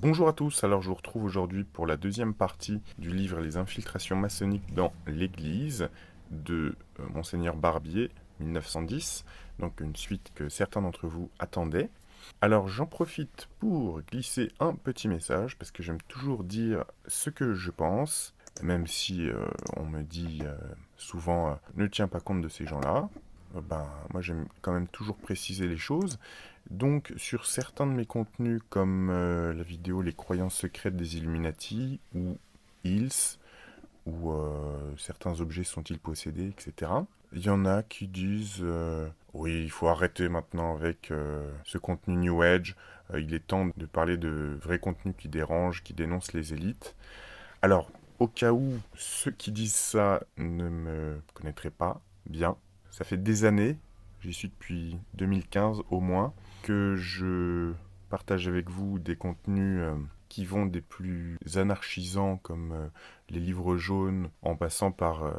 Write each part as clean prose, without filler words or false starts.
Bonjour à tous, alors je vous retrouve aujourd'hui pour la deuxième partie du livre Les infiltrations maçonniques dans l'Église de Monseigneur Barbier, 1910, donc une suite que certains d'entre vous attendaient. Alors j'en profite pour glisser un petit message, parce que j'aime toujours dire ce que je pense, même si on me dit souvent ne tiens pas compte de ces gens-là. Moi j'aime quand même toujours préciser les choses. Donc, sur certains de mes contenus, comme la vidéo Les croyances secrètes des Illuminati, ou Hills, ou certains objets sont-ils possédés, etc. Il y en a qui disent oui, il faut arrêter maintenant avec ce contenu New Age, il est temps de parler de vrais contenus qui dérangent, qui dénoncent les élites. Alors, au cas où ceux qui disent ça ne me connaîtraient pas bien, ça fait des années, j'y suis depuis 2015 au moins, que je partage avec vous des contenus qui vont des plus anarchisants comme les livres jaunes, en passant par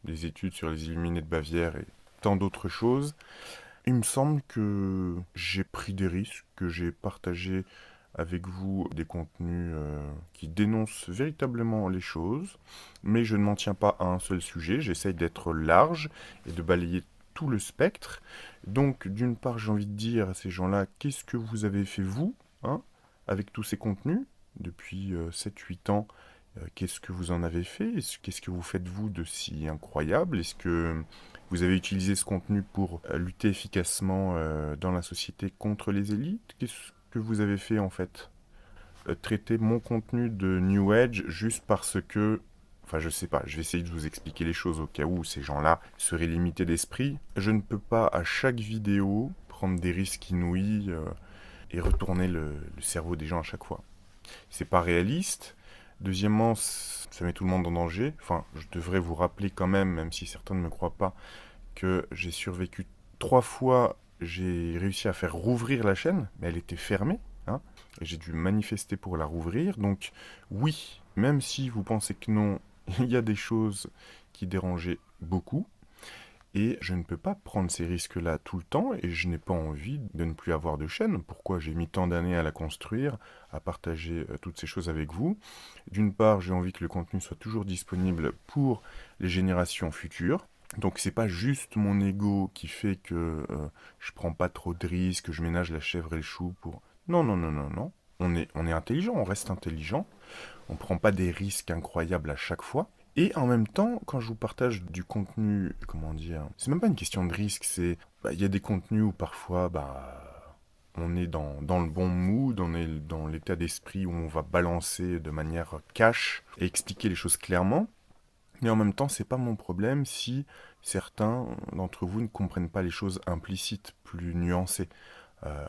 les études sur les Illuminés de Bavière et tant d'autres choses. Il me semble que j'ai pris des risques, que j'ai partagé avec vous des contenus qui dénoncent véritablement les choses, mais je ne m'en tiens pas à un seul sujet, j'essaye d'être large et de balayer tout le spectre. Donc d'une part j'ai envie de dire à ces gens-là, qu'est-ce que vous avez fait vous, hein, avec tous ces contenus depuis 7-8 ans, qu'est-ce que vous en avez fait? Qu'est-ce que vous faites vous de si incroyable? Est-ce que vous avez utilisé ce contenu pour lutter efficacement dans la société contre les élites? Qu'est-ce que vous avez fait en fait? Traiter mon contenu de New Age juste parce que... Enfin, je sais pas, je vais essayer de vous expliquer les choses au cas où ces gens-là seraient limités d'esprit. Je ne peux pas à chaque vidéo prendre des risques inouïs et retourner le cerveau des gens à chaque fois. C'est pas réaliste. Deuxièmement, ça met tout le monde en danger. Enfin, je devrais vous rappeler quand même si certains ne me croient pas, que j'ai survécu 3 fois, j'ai réussi à faire rouvrir la chaîne, mais elle était fermée, hein, et j'ai dû manifester pour la rouvrir. Donc oui, même si vous pensez que non, il y a des choses qui dérangeaient beaucoup, et je ne peux pas prendre ces risques-là tout le temps, et je n'ai pas envie de ne plus avoir de chaîne. Pourquoi j'ai mis tant d'années à la construire, à partager toutes ces choses avec vous? D'une part, j'ai envie que le contenu soit toujours disponible pour les générations futures. Donc c'est pas juste mon ego qui fait que je prends pas trop de risques, que je ménage la chèvre et le chou pour... Non, non, non, non, non. On est intelligent, on reste intelligent. On prend pas des risques incroyables à chaque fois. Et en même temps, quand je vous partage du contenu, comment dire, c'est même pas une question de risque, c'est... Il y a des contenus où parfois, on est dans le bon mood, on est dans l'état d'esprit où on va balancer de manière cash et expliquer les choses clairement. Mais en même temps, c'est pas mon problème si certains d'entre vous ne comprennent pas les choses implicites, plus nuancées.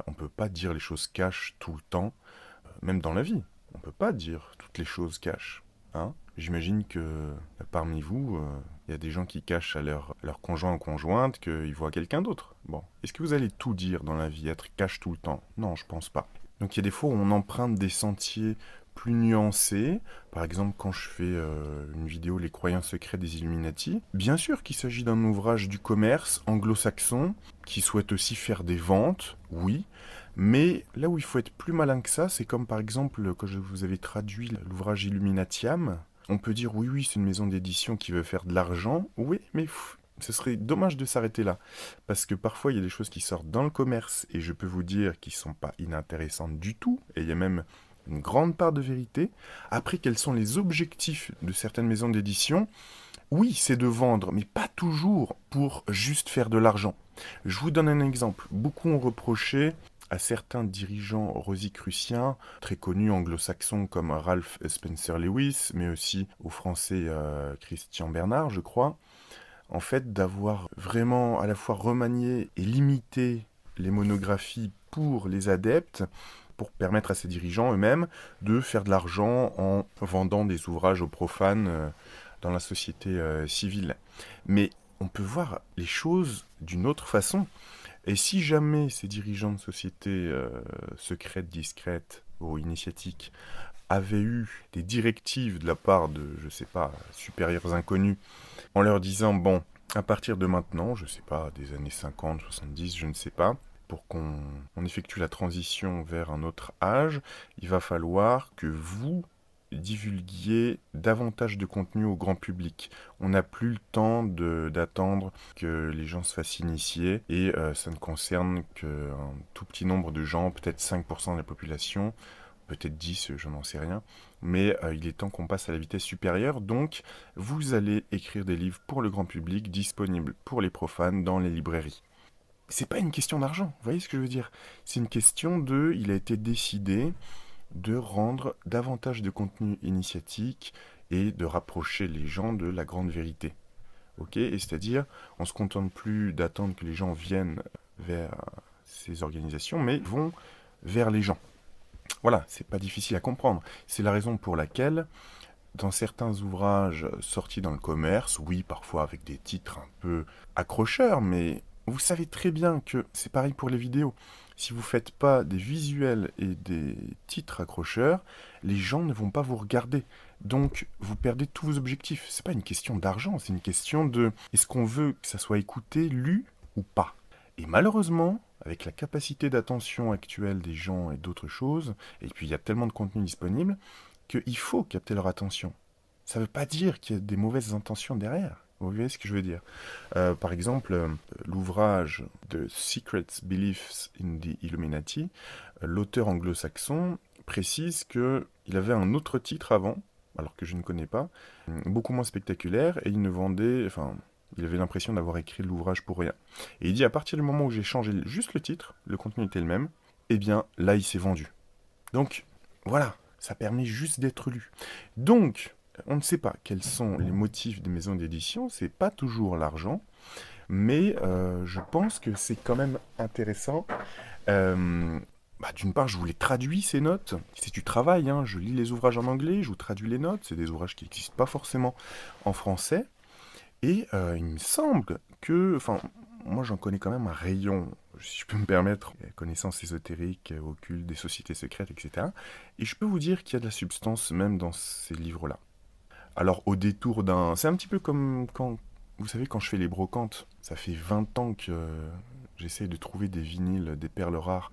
On peut pas dire les choses cash tout le temps, même dans la vie. On peut pas dire toutes les choses cash. Hein. J'imagine que parmi vous, il y a des gens qui cachent à leur conjoint ou conjointe qu'ils voient quelqu'un d'autre. Bon, est-ce que vous allez tout dire dans la vie, être cash tout le temps? Non, je pense pas. Donc il y a des fois où on emprunte des sentiers plus nuancés. Par exemple, quand je fais une vidéo Les croyances secrètes des Illuminati, bien sûr qu'il s'agit d'un ouvrage du commerce anglo-saxon qui souhaite aussi faire des ventes, oui, mais là où il faut être plus malin que ça, c'est comme par exemple quand je vous avais traduit l'ouvrage Illuminatiam, on peut dire oui, oui, c'est une maison d'édition qui veut faire de l'argent, oui, mais ce serait dommage de s'arrêter là. Parce que parfois, il y a des choses qui sortent dans le commerce, et je peux vous dire qu'ils ne sont pas inintéressantes du tout, et il y a même une grande part de vérité. Après, quels sont les objectifs de certaines maisons d'édition? Oui, c'est de vendre, mais pas toujours pour juste faire de l'argent. Je vous donne un exemple. Beaucoup ont reproché à certains dirigeants rosicruciens, très connus anglo-saxons comme Ralph Spencer Lewis, mais aussi aux Français Christian Bernard, je crois, en fait d'avoir vraiment à la fois remanié et limité les monographies pour les adeptes, pour permettre à ces dirigeants eux-mêmes de faire de l'argent en vendant des ouvrages aux profanes dans la société civile. Mais on peut voir les choses d'une autre façon. Et si jamais ces dirigeants de sociétés secrètes, discrètes ou initiatiques avaient eu des directives de la part de, je sais pas, supérieurs inconnus, en leur disant, bon, à partir de maintenant, je sais pas, des années 50, 70, je ne sais pas, pour qu'on effectue la transition vers un autre âge, il va falloir que vous divulguiez davantage de contenu au grand public. On n'a plus le temps d'attendre que les gens se fassent initier et ça ne concerne qu'un tout petit nombre de gens, peut-être 5% de la population, peut-être 10, je n'en sais rien, mais il est temps qu'on passe à la vitesse supérieure, donc vous allez écrire des livres pour le grand public, disponibles pour les profanes dans les librairies. C'est pas une question d'argent, vous voyez ce que je veux dire? C'est une question il a été décidé de rendre davantage de contenu initiatique et de rapprocher les gens de la grande vérité. Ok? Et c'est-à-dire, on ne se contente plus d'attendre que les gens viennent vers ces organisations, mais vont vers les gens. Voilà, c'est pas difficile à comprendre. C'est la raison pour laquelle, dans certains ouvrages sortis dans le commerce, oui, parfois avec des titres un peu accrocheurs, mais vous savez très bien que c'est pareil pour les vidéos. Si vous ne faites pas des visuels et des titres accrocheurs, les gens ne vont pas vous regarder. Donc, vous perdez tous vos objectifs. C'est pas une question d'argent, c'est une question de est-ce qu'on veut que ça soit écouté, lu ou pas. Et malheureusement, avec la capacité d'attention actuelle des gens et d'autres choses, et puis il y a tellement de contenu disponible, qu'il faut capter leur attention. Ça ne veut pas dire qu'il y a des mauvaises intentions derrière. Vous voyez ce que je veux dire? Par exemple, l'ouvrage de Secret Beliefs in the Illuminati, l'auteur anglo-saxon précise qu'il avait un autre titre avant, alors que je ne connais pas, beaucoup moins spectaculaire, et il ne vendait... Enfin, il avait l'impression d'avoir écrit l'ouvrage pour rien. Et il dit, à partir du moment où j'ai changé juste le titre, le contenu était le même, eh bien, là, il s'est vendu. Donc, voilà, ça permet juste d'être lu. Donc, on ne sait pas quels sont les motifs des maisons d'édition, c'est pas toujours l'argent, mais je pense que c'est quand même intéressant. D'une part, je vous les traduis, ces notes. C'est du travail, hein. Je lis les ouvrages en anglais, je vous traduis les notes. C'est des ouvrages qui n'existent pas forcément en français. Et il me semble que, enfin, moi j'en connais quand même un rayon, si je peux me permettre, connaissances ésotériques, occultes, des sociétés secrètes, etc. Et je peux vous dire qu'il y a de la substance même dans ces livres-là. Alors au détour d'un... C'est un petit peu comme quand... Vous savez, quand je fais les brocantes, ça fait 20 ans que j'essaie de trouver des vinyles, des perles rares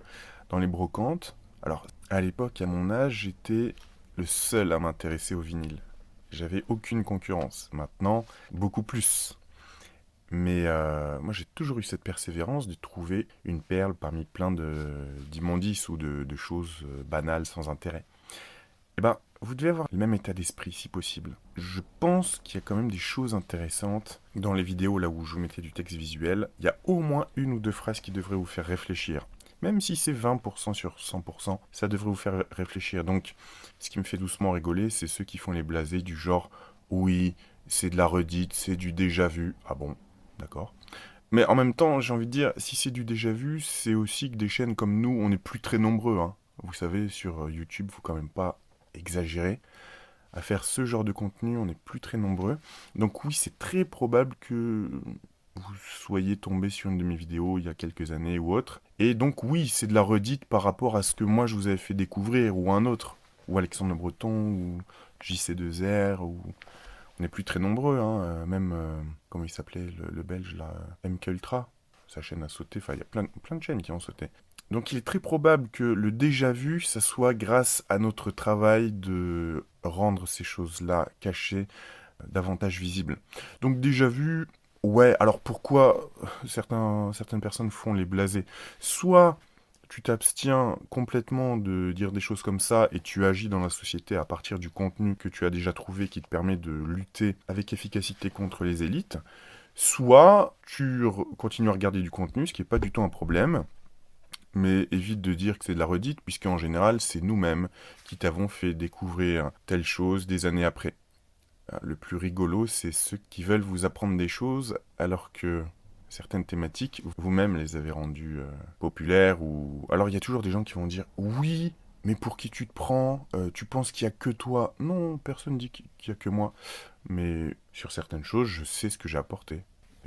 dans les brocantes. Alors à l'époque, à mon âge, j'étais le seul à m'intéresser au vinyle. J'avais aucune concurrence. Maintenant, beaucoup plus. Mais moi, j'ai toujours eu cette persévérance de trouver une perle parmi plein d'immondices ou de choses banales sans intérêt. Eh ben, vous devez avoir le même état d'esprit si possible. Je pense qu'il y a quand même des choses intéressantes dans les vidéos là où je vous mettais du texte visuel. Il y a au moins une ou deux phrases qui devraient vous faire réfléchir. Même si c'est 20% sur 100%, ça devrait vous faire réfléchir. Donc, ce qui me fait doucement rigoler, c'est ceux qui font les blasés du genre « Oui, c'est de la redite, c'est du déjà vu. » Ah bon, d'accord. Mais en même temps, j'ai envie de dire, si c'est du déjà vu, c'est aussi que des chaînes comme nous, on n'est plus très nombreux, hein. Vous savez, sur YouTube, faut quand même pas exagérer. À faire ce genre de contenu, on n'est plus très nombreux. Donc oui, c'est très probable que vous soyez tombé sur une de mes vidéos il y a quelques années ou autre. Et donc oui, c'est de la redite par rapport à ce que moi je vous avais fait découvrir, ou un autre, ou Alexandre Le Breton, ou JC2R, ou... On n'est plus très nombreux, hein. Même, comment il s'appelait, le Belge, là, MK Ultra, sa chaîne a sauté, enfin il y a plein de chaînes qui ont sauté. Donc il est très probable que le déjà vu, ça soit grâce à notre travail de rendre ces choses-là cachées, davantage visibles. Donc déjà vu, ouais, alors pourquoi certaines personnes font les blasés? Soit tu t'abstiens complètement de dire des choses comme ça et tu agis dans la société à partir du contenu que tu as déjà trouvé qui te permet de lutter avec efficacité contre les élites, soit tu continues à regarder du contenu, ce qui n'est pas du tout un problème, mais évite de dire que c'est de la redite, puisqu'en général, c'est nous-mêmes qui t'avons fait découvrir telle chose des années après. Le plus rigolo, c'est ceux qui veulent vous apprendre des choses alors que certaines thématiques, vous-même les avez rendues populaires ou... Alors il y a toujours des gens qui vont dire « Oui, mais pour qui tu te prends? Tu penses qu'il n'y a que toi ?» Non, personne ne dit qu'il n'y a que moi. Mais sur certaines choses, je sais ce que j'ai apporté.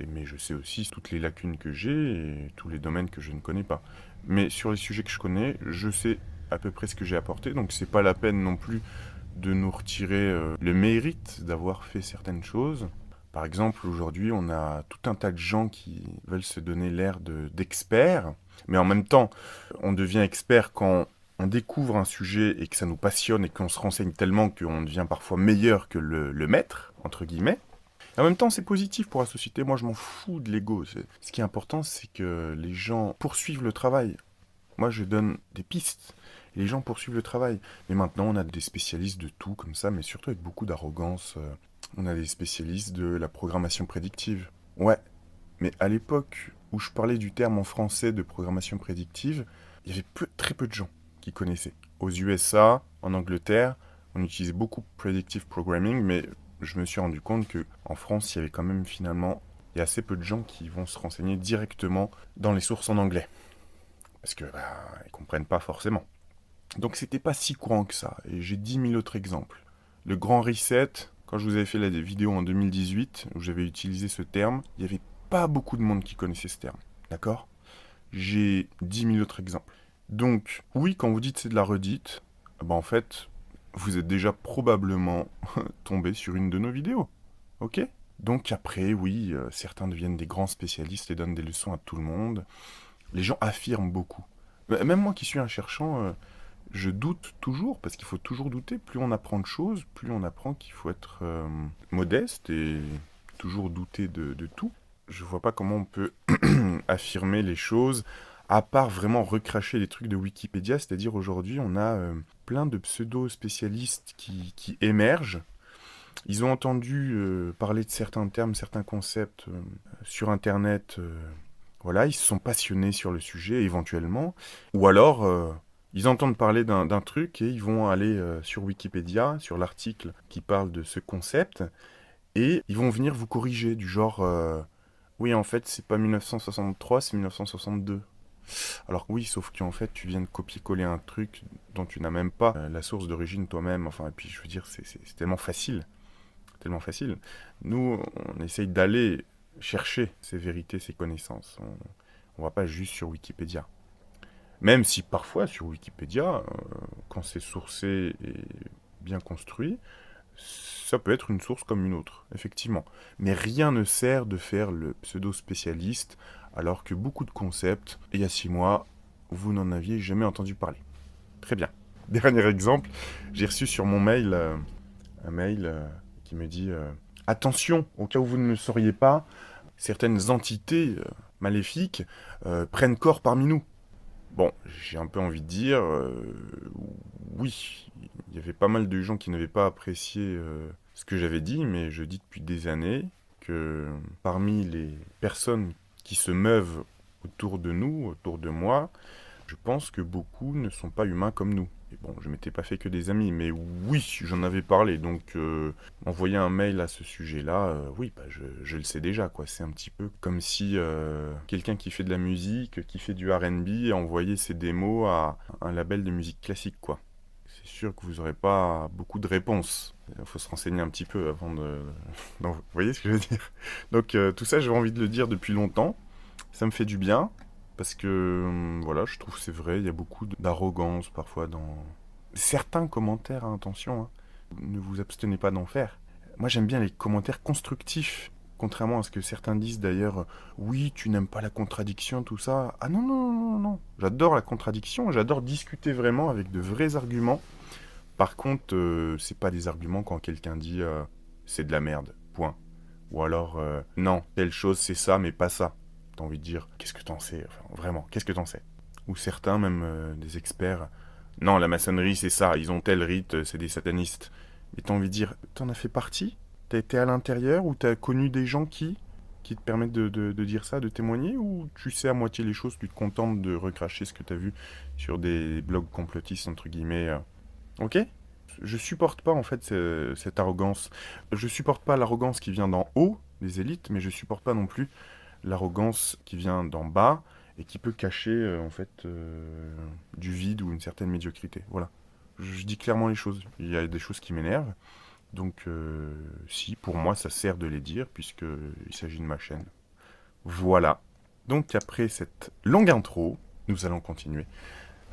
Mais je sais aussi toutes les lacunes que j'ai et tous les domaines que je ne connais pas. Mais sur les sujets que je connais, je sais à peu près ce que j'ai apporté, donc c'est pas la peine non plus de nous retirer le mérite d'avoir fait certaines choses. Par exemple, aujourd'hui, on a tout un tas de gens qui veulent se donner l'air d'experts Mais en même temps, on devient expert quand on découvre un sujet et que ça nous passionne et qu'on se renseigne tellement qu'on devient parfois meilleur que le maître, entre guillemets. Et en même temps, c'est positif pour la société. Moi, je m'en fous de l'ego. Ce qui est important, c'est que les gens poursuivent le travail. Moi, je donne des pistes. Et les gens poursuivent le travail. Mais maintenant, on a des spécialistes de tout comme ça, mais surtout avec beaucoup d'arrogance. On a des spécialistes de la programmation prédictive. Ouais, mais à l'époque où je parlais du terme en français de programmation prédictive, il y avait très peu de gens qui connaissaient. Aux USA, en Angleterre, on utilisait beaucoup predictive programming, mais je me suis rendu compte que en France, il y avait quand même finalement, il y a assez peu de gens qui vont se renseigner directement dans les sources en anglais. Parce que ils comprennent pas forcément. Donc c'était pas si courant que ça. Et j'ai 10 000 autres exemples. Le grand reset, quand je vous avais fait la vidéo en 2018, où j'avais utilisé ce terme, il n'y avait pas beaucoup de monde qui connaissait ce terme. D'accord? J'ai 10 000 autres exemples. Donc, oui, quand vous dites c'est de la redite, en fait, vous êtes déjà probablement tombé sur une de nos vidéos. Ok? Donc après, oui, certains deviennent des grands spécialistes et donnent des leçons à tout le monde. Les gens affirment beaucoup. Même moi qui suis un cherchant, je doute toujours, parce qu'il faut toujours douter. Plus on apprend de choses, plus on apprend qu'il faut être modeste et toujours douter de tout. Je vois pas comment on peut affirmer les choses, à part vraiment recracher les trucs de Wikipédia. C'est-à-dire aujourd'hui, on a plein de pseudo-spécialistes qui émergent. Ils ont entendu parler de certains termes, certains concepts sur Internet. Voilà, ils se sont passionnés sur le sujet éventuellement. Ou alors, ils entendent parler d'un truc et ils vont aller sur Wikipédia, sur l'article qui parle de ce concept, et ils vont venir vous corriger, du genre, oui, en fait, c'est pas 1963, c'est 1962. Alors oui, sauf qu'en fait, tu viens de copier-coller un truc dont tu n'as même pas la source d'origine toi-même. Enfin, et puis je veux dire, c'est tellement facile. Tellement facile. Nous, on essaye d'aller chercher ces vérités, ces connaissances. On va pas juste sur Wikipédia. Même si parfois, sur Wikipédia, quand c'est sourcé et bien construit, ça peut être une source comme une autre, effectivement. Mais rien ne sert de faire le pseudo-spécialiste, alors que beaucoup de concepts, il y a 6 mois, vous n'en aviez jamais entendu parler. Très bien. Dernier exemple, j'ai reçu sur mon mail un mail qui me dit attention, au cas où vous ne le sauriez pas, certaines entités maléfiques prennent corps parmi nous. Bon, j'ai un peu envie de dire oui, il y avait pas mal de gens qui n'avaient pas apprécié ce que j'avais dit, mais je dis depuis des années que parmi les personnes qui se meuvent autour de nous, autour de moi, je pense que beaucoup ne sont pas humains comme nous. Et bon, je m'étais pas fait que des amis, mais oui, j'en avais parlé. Donc, envoyer un mail à ce sujet-là, oui, je le sais déjà, quoi. C'est un petit peu comme si quelqu'un qui fait de la musique, qui fait du R&B, envoyait ses démos à un label de musique classique, quoi. C'est sûr que vous n'aurez pas beaucoup de réponses. Il faut se renseigner un petit peu avant de... Donc, vous voyez ce que je veux dire? Donc, tout ça, j'avais envie de le dire depuis longtemps. Ça me fait du bien. Parce que, voilà, je trouve que c'est vrai, il y a beaucoup d'arrogance parfois dans certains commentaires, hein, attention, hein. Ne vous abstenez pas d'en faire. Moi, j'aime bien les commentaires constructifs, contrairement à ce que certains disent d'ailleurs, oui, tu n'aimes pas la contradiction, tout ça. Ah non, non, non, non, non. J'adore la contradiction, j'adore discuter vraiment avec de vrais arguments. Par contre, c'est pas des arguments quand quelqu'un dit c'est de la merde, point. Ou alors, non, telle chose c'est ça, mais pas ça. T'as envie de dire, qu'est-ce que t'en sais? Enfin, vraiment, qu'est-ce que t'en sais? Ou certains, même des experts, non, la maçonnerie c'est ça, ils ont tel rite, c'est des satanistes. Et t'as envie de dire, t'en as fait partie? T'as été à l'intérieur ou t'as connu des gens qui te permettent de dire ça, de témoigner? Ou tu sais à moitié les choses, tu te contentes de recracher ce que t'as vu sur des blogs complotistes, entre guillemets. Ok? Je supporte pas en fait cette arrogance. Je supporte pas l'arrogance qui vient d'en haut, des élites, mais je supporte pas non plus l'arrogance qui vient d'en bas et qui peut cacher en fait du vide ou une certaine médiocrité. Voilà. Je dis clairement les choses. Il y a des choses qui m'énervent. Donc si, pour moi, ça sert de les dire puisqu'il s'agit de ma chaîne. Voilà. Donc après cette longue intro, nous allons continuer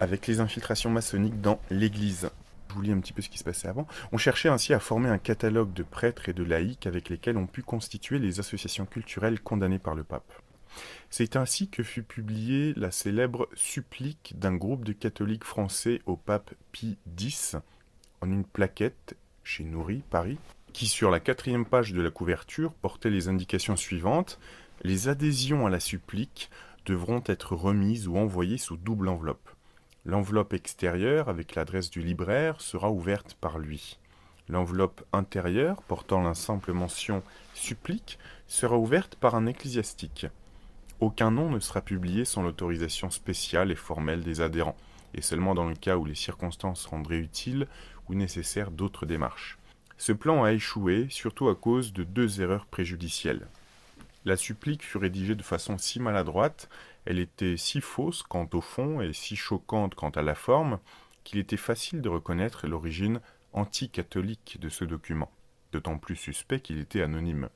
avec les infiltrations maçonniques dans l'Église. Je vous lis un petit peu ce qui se passait avant. On cherchait ainsi à former un catalogue de prêtres et de laïcs avec lesquels on put constituer les associations culturelles condamnées par le pape. C'est ainsi que fut publiée la célèbre supplique d'un groupe de catholiques français au pape Pie X, en une plaquette chez Noury, Paris, qui sur la 4e page de la couverture portait les indications suivantes. Les adhésions à la supplique devront être remises ou envoyées sous double enveloppe. L'enveloppe extérieure, avec l'adresse du libraire, sera ouverte par lui. L'enveloppe intérieure, portant la simple mention « supplique », sera ouverte par un ecclésiastique. Aucun nom ne sera publié sans l'autorisation spéciale et formelle des adhérents, et seulement dans le cas où les circonstances rendraient utile ou nécessaire d'autres démarches. Ce plan a échoué, surtout à cause de 2 erreurs préjudicielles. La supplique fut rédigée de façon si maladroite, elle était si fausse quant au fond et si choquante quant à la forme, qu'il était facile de reconnaître l'origine anti-catholique de ce document, d'autant plus suspect qu'il était anonyme.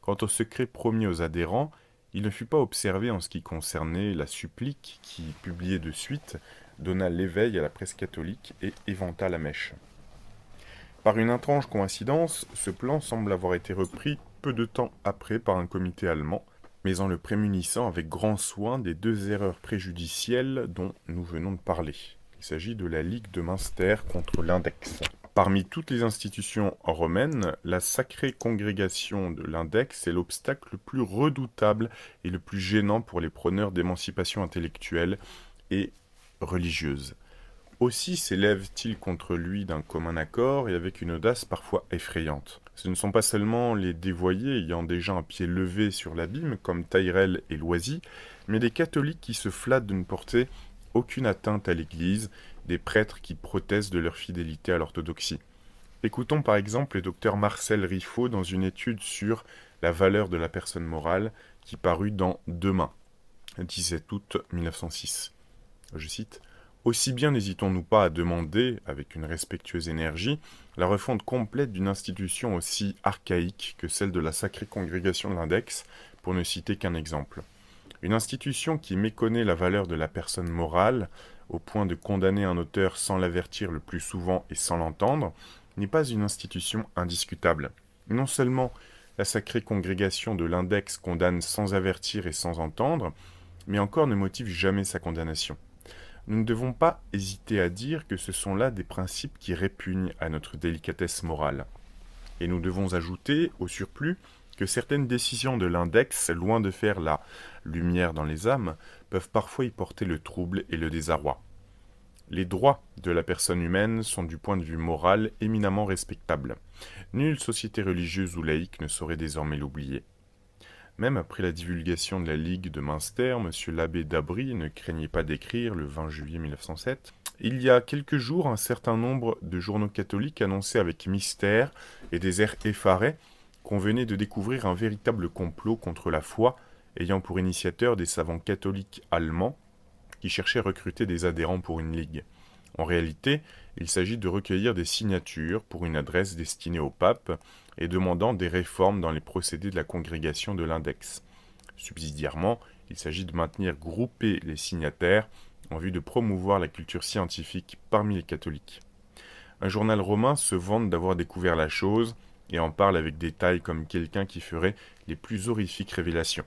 Quant au secret promis aux adhérents, il ne fut pas observé en ce qui concernait la supplique qui, publiée de suite, donna l'éveil à la presse catholique et éventa la mèche. Par une étrange coïncidence, ce plan semble avoir été repris peu de temps après par un comité allemand, mais en le prémunissant avec grand soin des 2 erreurs préjudicielles dont nous venons de parler. Il s'agit de la Ligue de Münster contre l'Index. Parmi toutes les institutions romaines, la sacrée congrégation de l'Index est l'obstacle le plus redoutable et le plus gênant pour les prôneurs d'émancipation intellectuelle et religieuse. Aussi s'élève-t-il contre lui d'un commun accord et avec une audace parfois effrayante. Ce ne sont pas seulement les dévoyés ayant déjà un pied levé sur l'abîme, comme Tyrrell et Loisy, mais des catholiques qui se flattent de ne porter aucune atteinte à l'Église, des prêtres qui protestent de leur fidélité à l'orthodoxie. Écoutons par exemple le docteur Marcel Riffaut dans une étude sur la valeur de la personne morale qui parut dans Demain, 17 août 1906. Je cite « Aussi bien n'hésitons-nous pas à demander, avec une respectueuse énergie, la refonte complète d'une institution aussi archaïque que celle de la sacrée congrégation de l'Index, pour ne citer qu'un exemple. Une institution qui méconnaît la valeur de la personne morale, au point de condamner un auteur sans l'avertir le plus souvent et sans l'entendre, n'est pas une institution indiscutable. Non seulement la sacrée congrégation de l'Index condamne sans avertir et sans entendre, mais encore ne motive jamais sa condamnation. Nous ne devons pas hésiter à dire que ce sont là des principes qui répugnent à notre délicatesse morale. Et nous devons ajouter, au surplus, que certaines décisions de l'Index, loin de faire la lumière dans les âmes, peuvent parfois y porter le trouble et le désarroi. Les droits de la personne humaine sont du point de vue moral éminemment respectables. Nulle société religieuse ou laïque ne saurait désormais l'oublier. Même après la divulgation de la Ligue de Münster, M. l'abbé d'Abry ne craignait pas d'écrire, le 20 juillet 1907, « Il y a quelques jours, un certain nombre de journaux catholiques annonçaient avec mystère et des airs effarés qu'on venait de découvrir un véritable complot contre la foi, ayant pour initiateur des savants catholiques allemands qui cherchaient à recruter des adhérents pour une ligue. En réalité, il s'agit de recueillir des signatures pour une adresse destinée au pape et demandant des réformes dans les procédés de la congrégation de l'Index. Subsidiairement, il s'agit de maintenir groupés les signataires en vue de promouvoir la culture scientifique parmi les catholiques. Un journal romain se vante d'avoir découvert la chose et en parle avec détail comme quelqu'un qui ferait les plus horrifiques révélations.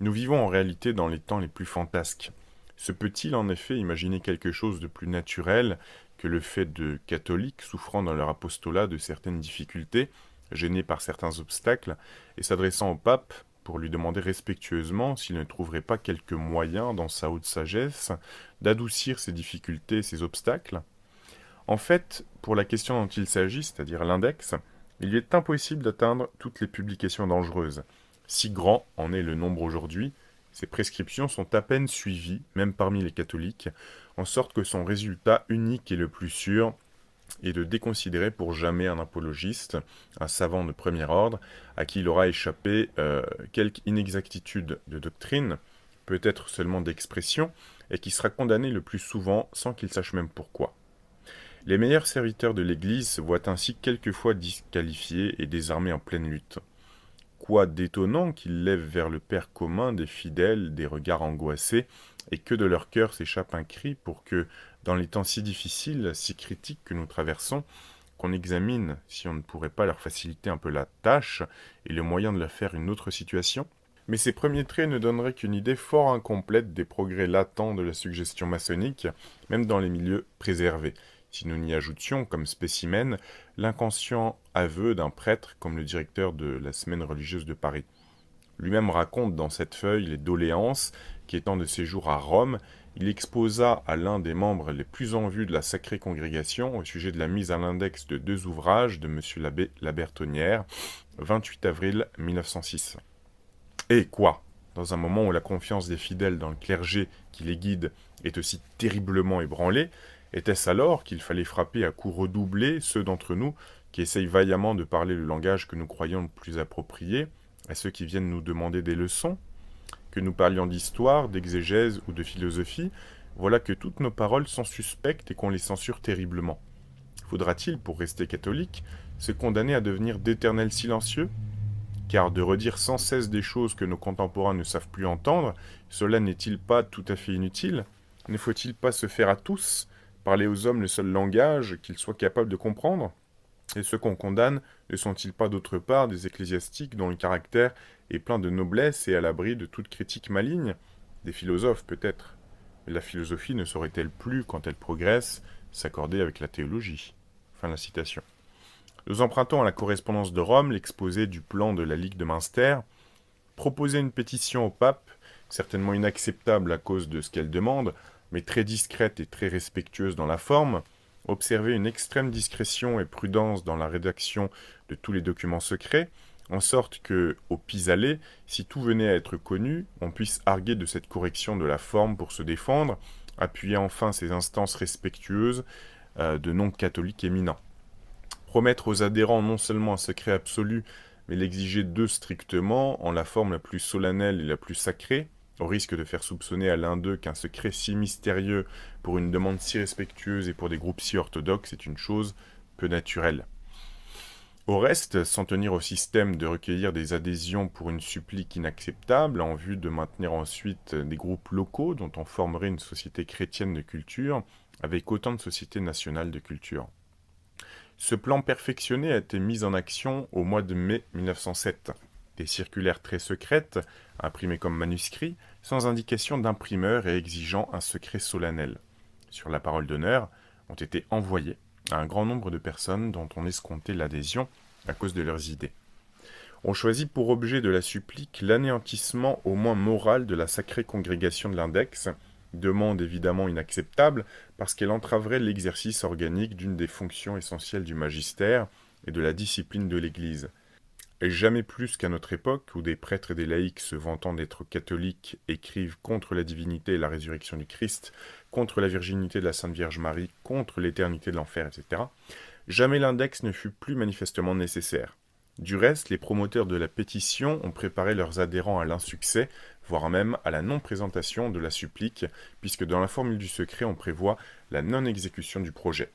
Nous vivons en réalité dans les temps les plus fantasques. Se peut-il en effet imaginer quelque chose de plus naturel que le fait de catholiques souffrant dans leur apostolat de certaines difficultés, gênés par certains obstacles, et s'adressant au pape pour lui demander respectueusement s'il ne trouverait pas quelques moyens, dans sa haute sagesse, d'adoucir ces difficultés et ces obstacles? En fait, pour la question dont il s'agit, c'est-à-dire l'index, il est impossible d'atteindre toutes les publications dangereuses. Si grand en est le nombre aujourd'hui, ces prescriptions sont à peine suivies, même parmi les catholiques, en sorte que son résultat unique et le plus sûr est de déconsidérer pour jamais un apologiste, un savant de premier ordre, à qui il aura échappé quelque inexactitude de doctrine, peut-être seulement d'expression, et qui sera condamné le plus souvent sans qu'il sache même pourquoi. Les meilleurs serviteurs de l'Église se voient ainsi quelquefois disqualifiés et désarmés en pleine lutte. Quoi d'étonnant qu'ils lèvent vers le Père commun des fidèles des regards angoissés, et que de leur cœur s'échappe un cri pour que, dans les temps si difficiles, si critiques que nous traversons, qu'on examine si on ne pourrait pas leur faciliter un peu la tâche et le moyen de leur faire une autre situation. Mais ces premiers traits ne donneraient qu'une idée fort incomplète des progrès latents de la suggestion maçonnique, même dans les milieux préservés. Si nous n'y ajoutions, comme spécimen, l'inconscient aveu d'un prêtre comme le directeur de la Semaine religieuse de Paris. Lui-même raconte dans cette feuille les doléances qu'étant de séjour à Rome, il exposa à l'un des membres les plus en vue de la Sacrée Congrégation au sujet de la mise à l'index de 2 ouvrages de M. l'abbé Labertonnière, 28 avril 1906. Et quoi? Dans un moment où la confiance des fidèles dans le clergé qui les guide est aussi terriblement ébranlée, était-ce alors qu'il fallait frapper à coups redoublés ceux d'entre nous qui essayent vaillamment de parler le langage que nous croyons le plus approprié à ceux qui viennent nous demander des leçons? Que nous parlions d'histoire, d'exégèse ou de philosophie, voilà que toutes nos paroles sont suspectes et qu'on les censure terriblement. Faudra-t-il, pour rester catholique, se condamner à devenir d'éternels silencieux? Car de redire sans cesse des choses que nos contemporains ne savent plus entendre, cela n'est-il pas tout à fait inutile? Ne faut-il pas se faire à tous, parler aux hommes le seul langage qu'ils soient capables de comprendre? Et ceux qu'on condamne ne sont-ils pas d'autre part des ecclésiastiques dont le caractère est plein de noblesse et à l'abri de toute critique maligne? Des philosophes peut-être. Mais la philosophie ne saurait-elle plus, quand elle progresse, s'accorder avec la théologie? Fin de la citation. Nous empruntons à la correspondance de Rome l'exposé du plan de la Ligue de Münster. Proposer une pétition au pape, certainement inacceptable à cause de ce qu'elle demande, mais très discrète et très respectueuse dans la forme. Observer une extrême discrétion et prudence dans la rédaction de tous les documents secrets, en sorte que, au pis-aller, si tout venait à être connu, on puisse arguer de cette correction de la forme pour se défendre, appuyer enfin ces instances respectueuses de non-catholiques éminents. Promettre aux adhérents non seulement un secret absolu, mais l'exiger d'eux strictement, en la forme la plus solennelle et la plus sacrée, au risque de faire soupçonner à l'un d'eux qu'un secret si mystérieux pour une demande si respectueuse et pour des groupes si orthodoxes est une chose peu naturelle. Au reste, s'en tenir au système de recueillir des adhésions pour une supplique inacceptable, en vue de maintenir ensuite des groupes locaux dont on formerait une société chrétienne de culture, avec autant de sociétés nationales de culture. Ce plan perfectionné a été mis en action au mois de mai 1907. Des circulaires très secrètes, imprimées comme manuscrits, sans indication d'imprimeur et exigeant un secret solennel, sur la parole d'honneur, ont été envoyés à un grand nombre de personnes dont on escomptait l'adhésion à cause de leurs idées. On choisit pour objet de la supplique l'anéantissement au moins moral de la sacrée congrégation de l'index, demande évidemment inacceptable parce qu'elle entraverait l'exercice organique d'une des fonctions essentielles du magistère et de la discipline de l'Église. Et jamais plus qu'à notre époque, où des prêtres et des laïcs se vantant d'être catholiques écrivent contre la divinité et la résurrection du Christ, contre la virginité de la Sainte Vierge Marie, contre l'éternité de l'enfer, etc., jamais l'index ne fut plus manifestement nécessaire. Du reste, les promoteurs de la pétition ont préparé leurs adhérents à l'insuccès, voire même à la non-présentation de la supplique, puisque dans la formule du secret, on prévoit la non-exécution du projet.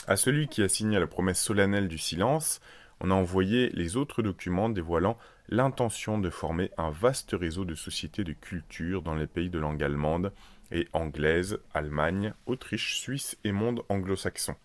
À celui qui a signé la promesse solennelle du silence, on a envoyé les autres documents dévoilant l'intention de former un vaste réseau de sociétés de culture dans les pays de langue allemande et anglaise, Allemagne, Autriche, Suisse et monde anglo-saxon.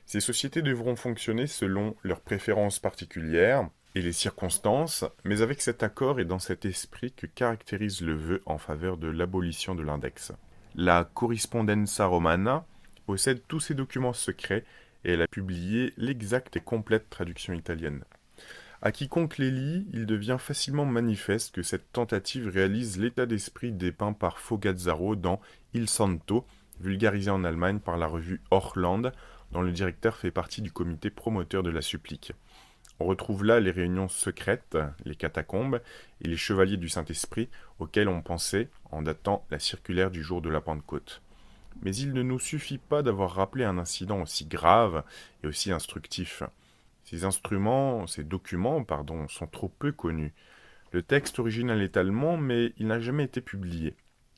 Ces sociétés devront fonctionner selon leurs préférences particulières et les circonstances, mais avec cet accord et dans cet esprit que caractérise le vœu en faveur de l'abolition de l'index. La Corrispondenza Romana possède tous ces documents secrets et elle a publié l'exacte et complète traduction italienne. À quiconque les lit, il devient facilement manifeste que cette tentative réalise l'état d'esprit dépeint par Fogazzaro dans Il Santo, vulgarisé en Allemagne par la revue Orland, dont le directeur fait partie du comité promoteur de la supplique. On retrouve là les réunions secrètes, les catacombes et les chevaliers du Saint-Esprit auxquels on pensait en datant la circulaire du jour de la Pentecôte. Mais il ne nous suffit pas d'avoir rappelé un incident aussi grave et aussi instructif. Ces documents, sont trop peu connus. Le texte original est allemand, mais il n'a jamais été publié.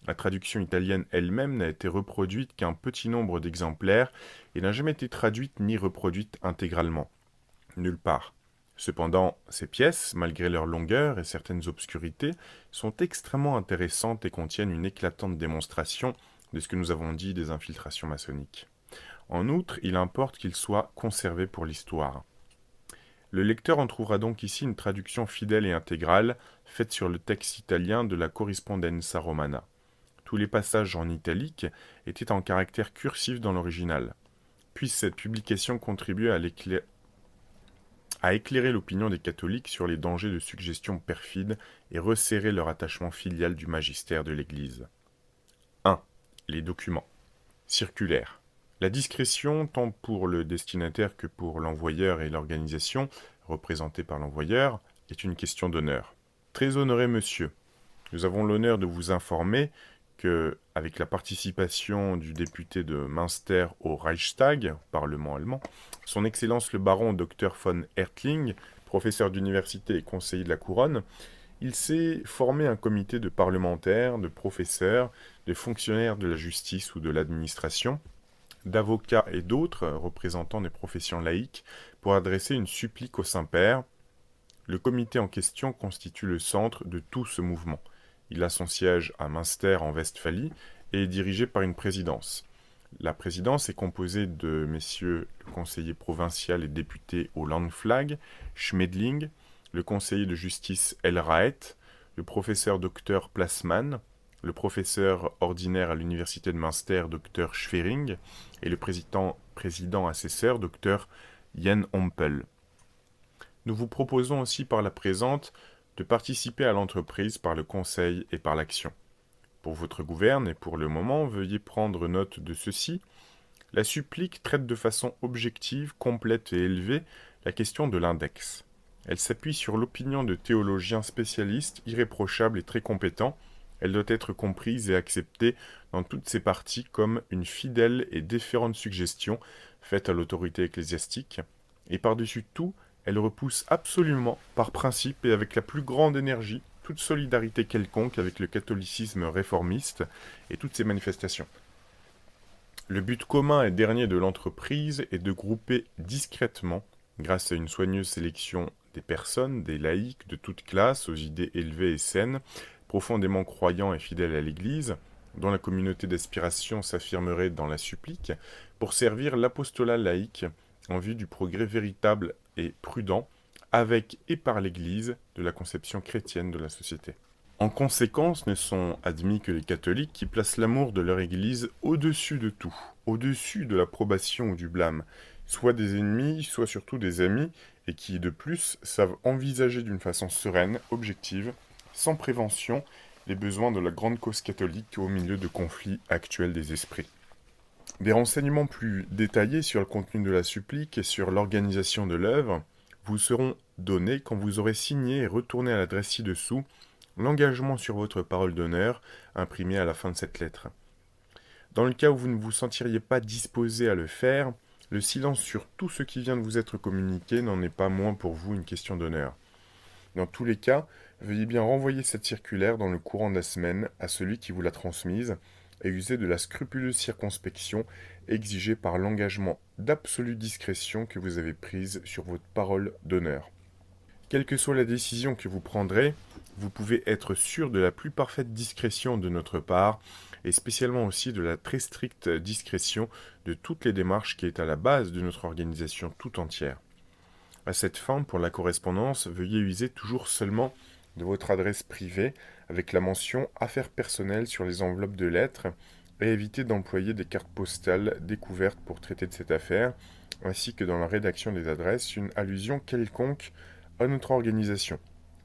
La traduction italienne elle-même n'a été reproduite qu'un petit nombre d'exemplaires et n'a jamais été traduite ni reproduite intégralement. Nulle part. Cependant, ces pièces, malgré leur longueur et certaines obscurités, sont extrêmement intéressantes et contiennent une éclatante démonstration de ce que nous avons dit des infiltrations maçonniques. En outre, il importe qu'ils soient conservés pour l'histoire. Le lecteur en trouvera donc ici une traduction fidèle et intégrale, faite sur le texte italien de la Corrispondenza Romana. Tous les passages en italique étaient en caractère cursif dans l'original. Puisse cette publication contribuer à éclairer l'opinion des catholiques sur les dangers de suggestions perfides et resserrer leur attachement filial du magistère de l'Église. 1. Les documents. Circulaire. La discrétion, tant pour le destinataire que pour l'envoyeur et l'organisation, représentée par l'envoyeur, est une question d'honneur. Très honoré monsieur, nous avons l'honneur de vous informer que, avec la participation du député de Münster au Reichstag, au Parlement allemand, son Excellence le baron Dr von Hertling, professeur d'université et conseiller de la couronne, il s'est formé un comité de parlementaires, de professeurs, de fonctionnaires de la justice ou de l'administration, d'avocats et d'autres représentants des professions laïques pour adresser une supplique au Saint-Père. Le comité en question constitue le centre de tout ce mouvement. Il a son siège à Münster en Westphalie et est dirigé par une présidence. La présidence est composée de messieurs le conseiller provincial et député au Landflag, Schmedling, le conseiller de justice Elraet, le professeur Dr Plasman, le professeur ordinaire à l'université de Münster Dr Schwering et le président assesseur Dr Jan Ompel. Nous vous proposons aussi par la présente de participer à l'entreprise par le conseil et par l'action. Pour votre gouverne et pour le moment, veuillez prendre note de ceci. La supplique traite de façon objective, complète et élevée la question de l'index. Elle s'appuie sur l'opinion de théologiens spécialistes, irréprochables et très compétents. Elle doit être comprise et acceptée dans toutes ses parties comme une fidèle et déférente suggestion faite à l'autorité ecclésiastique. Et par-dessus tout, elle repousse absolument, par principe et avec la plus grande énergie, toute solidarité quelconque avec le catholicisme réformiste et toutes ses manifestations. Le but commun et dernier de l'entreprise est de grouper discrètement, grâce à une soigneuse sélection des personnes, des laïcs de toutes classes, aux idées élevées et saines, profondément croyants et fidèles à l'Église, dont la communauté d'aspiration s'affirmerait dans la supplique, pour servir l'apostolat laïque en vue du progrès véritable et prudent, avec et par l'Église, de la conception chrétienne de la société. En conséquence, ne sont admis que les catholiques qui placent l'amour de leur Église au-dessus de tout, au-dessus de l'approbation ou du blâme, soit des ennemis, soit surtout des amis, et qui, de plus, savent envisager d'une façon sereine, objective, sans prévention, les besoins de la grande cause catholique au milieu de conflits actuels des esprits. Des renseignements plus détaillés sur le contenu de la supplique et sur l'organisation de l'œuvre vous seront donnés quand vous aurez signé et retourné à l'adresse ci-dessous l'engagement sur votre parole d'honneur imprimé à la fin de cette lettre. Dans le cas où vous ne vous sentiriez pas disposé à le faire, le silence sur tout ce qui vient de vous être communiqué n'en est pas moins pour vous une question d'honneur. Dans tous les cas, veuillez bien renvoyer cette circulaire dans le courant de la semaine à celui qui vous l'a transmise et user de la scrupuleuse circonspection exigée par l'engagement d'absolue discrétion que vous avez prise sur votre parole d'honneur. Quelle que soit la décision que vous prendrez, vous pouvez être sûr de la plus parfaite discrétion de notre part, et spécialement aussi de la très stricte discrétion de toutes les démarches qui est à la base de notre organisation tout entière. À cette fin, pour la correspondance, veuillez user toujours seulement de votre adresse privée avec la mention « Affaires personnelles » sur les enveloppes de lettres et évitez d'employer des cartes postales découvertes pour traiter de cette affaire, ainsi que dans la rédaction des adresses une allusion quelconque à notre organisation.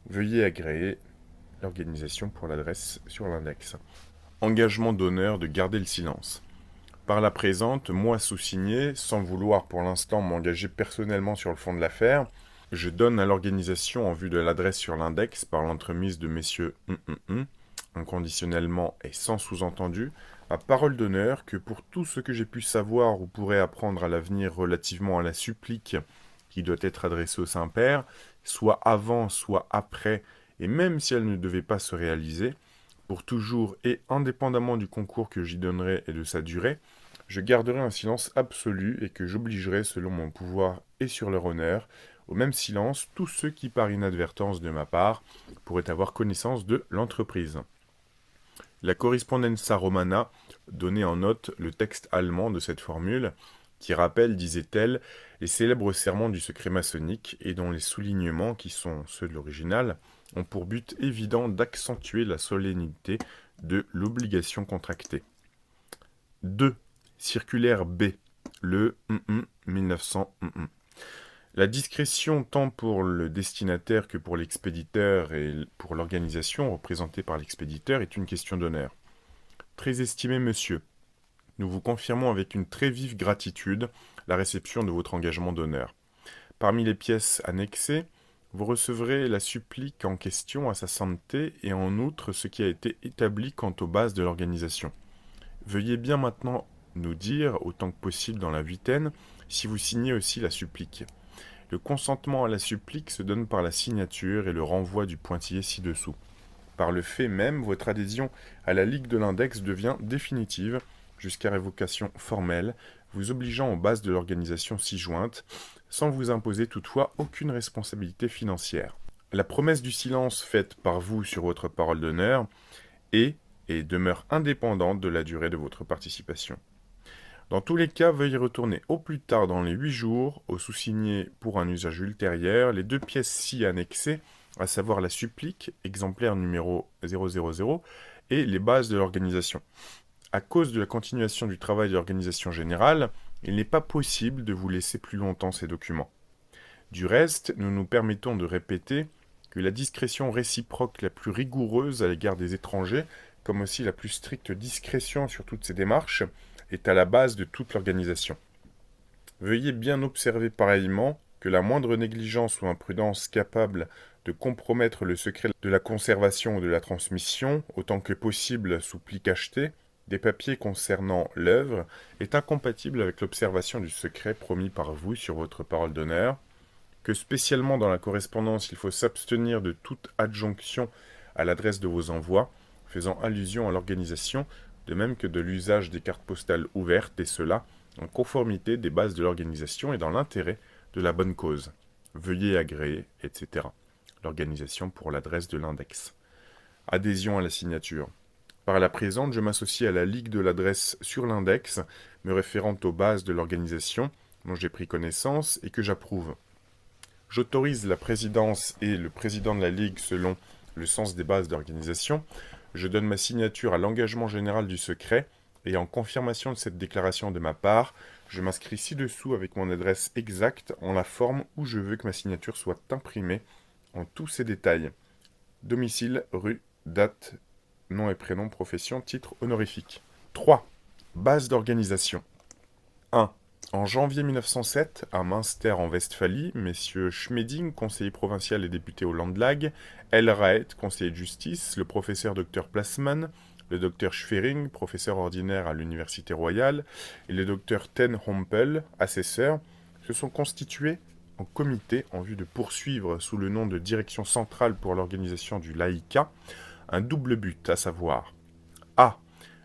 Veuillez agréer l'organisation pour l'adresse sur l'index. Engagement d'honneur de garder le silence. Par la présente, moi sous-signé, sans vouloir pour l'instant m'engager personnellement sur le fond de l'affaire, je donne à l'organisation en vue de l'adresse sur l'index par l'entremise de messieurs inconditionnellement et sans sous-entendu, ma parole d'honneur que pour tout ce que j'ai pu savoir ou pourrais apprendre à l'avenir relativement à la supplique qui doit être adressée au Saint-Père, soit avant, soit après, et même si elle ne devait pas se réaliser, pour toujours et indépendamment du concours que j'y donnerai et de sa durée, je garderai un silence absolu et que j'obligerai selon mon pouvoir et sur leur honneur, au même silence tous ceux qui par inadvertance de ma part pourraient avoir connaissance de l'entreprise. La Corrispondenza Romana donnait en note le texte allemand de cette formule, qui rappelle, disait-elle, les célèbres serments du secret maçonnique et dont les soulignements, qui sont ceux de l'original, ont pour but évident d'accentuer la solennité de l'obligation contractée. 2. Circulaire B, le 1900. La discrétion tant pour le destinataire que pour l'expéditeur et pour l'organisation représentée par l'expéditeur est une question d'honneur. Très estimé monsieur, nous vous confirmons avec une très vive gratitude la réception de votre engagement d'honneur. Parmi les pièces annexées, vous recevrez la supplique en question à sa sainteté et en outre ce qui a été établi quant aux bases de l'organisation. Veuillez bien maintenant nous dire, autant que possible dans la huitaine, si vous signez aussi la supplique. Le consentement à la supplique se donne par la signature et le renvoi du pointillé ci-dessous. Par le fait même, votre adhésion à la Ligue de l'Index devient définitive, jusqu'à révocation formelle, vous obligeant aux bases de l'organisation ci-jointe, sans vous imposer toutefois aucune responsabilité financière. La promesse du silence faite par vous sur votre parole d'honneur est et demeure indépendante de la durée de votre participation. Dans tous les cas, veuillez retourner au plus tard dans les 8 jours, au sous-signé pour un usage ultérieur, les 2 pièces ci annexées, à savoir la supplique, exemplaire numéro 000, et les bases de l'organisation. À cause de la continuation du travail de l'organisation générale, il n'est pas possible de vous laisser plus longtemps ces documents. Du reste, nous nous permettons de répéter que la discrétion réciproque la plus rigoureuse à l'égard des étrangers, comme aussi la plus stricte discrétion sur toutes ces démarches, est à la base de toute l'organisation. Veuillez bien observer pareillement que la moindre négligence ou imprudence capable de compromettre le secret de la conservation ou de la transmission, autant que possible sous pli cacheté, des papiers concernant l'œuvre, est incompatible avec l'observation du secret promis par vous sur votre parole d'honneur, que spécialement dans la correspondance il faut s'abstenir de toute adjonction à l'adresse de vos envois, faisant allusion à l'organisation, de même que de l'usage des cartes postales ouvertes, et cela en conformité des bases de l'organisation et dans l'intérêt de la bonne cause. Veuillez agréer, etc. L'organisation pour l'adresse de l'index. Adhésion à la signature. Par la présente, je m'associe à la Ligue de l'adresse sur l'index, me référant aux bases de l'organisation, dont j'ai pris connaissance et que j'approuve. J'autorise la présidence et le président de la Ligue selon le sens des bases d'organisation. Je donne ma signature à l'engagement général du secret, et en confirmation de cette déclaration de ma part, je m'inscris ci-dessous avec mon adresse exacte en la forme où je veux que ma signature soit imprimée, en tous ses détails. Domicile, rue, date, nom et prénom, profession, titre honorifique. 3. Base d'organisation. 1. En janvier 1907, à Münster en Westphalie, messieurs Schmedding, conseiller provincial et député au Landtag, L. Raet, conseiller de justice, le professeur Dr Plasman, le Dr Schwering, professeur ordinaire à l'Université royale, et le Dr Ten Hompel, assesseur, se sont constitués en comité en vue de poursuivre sous le nom de Direction centrale pour l'organisation du laïcat un double but, à savoir a.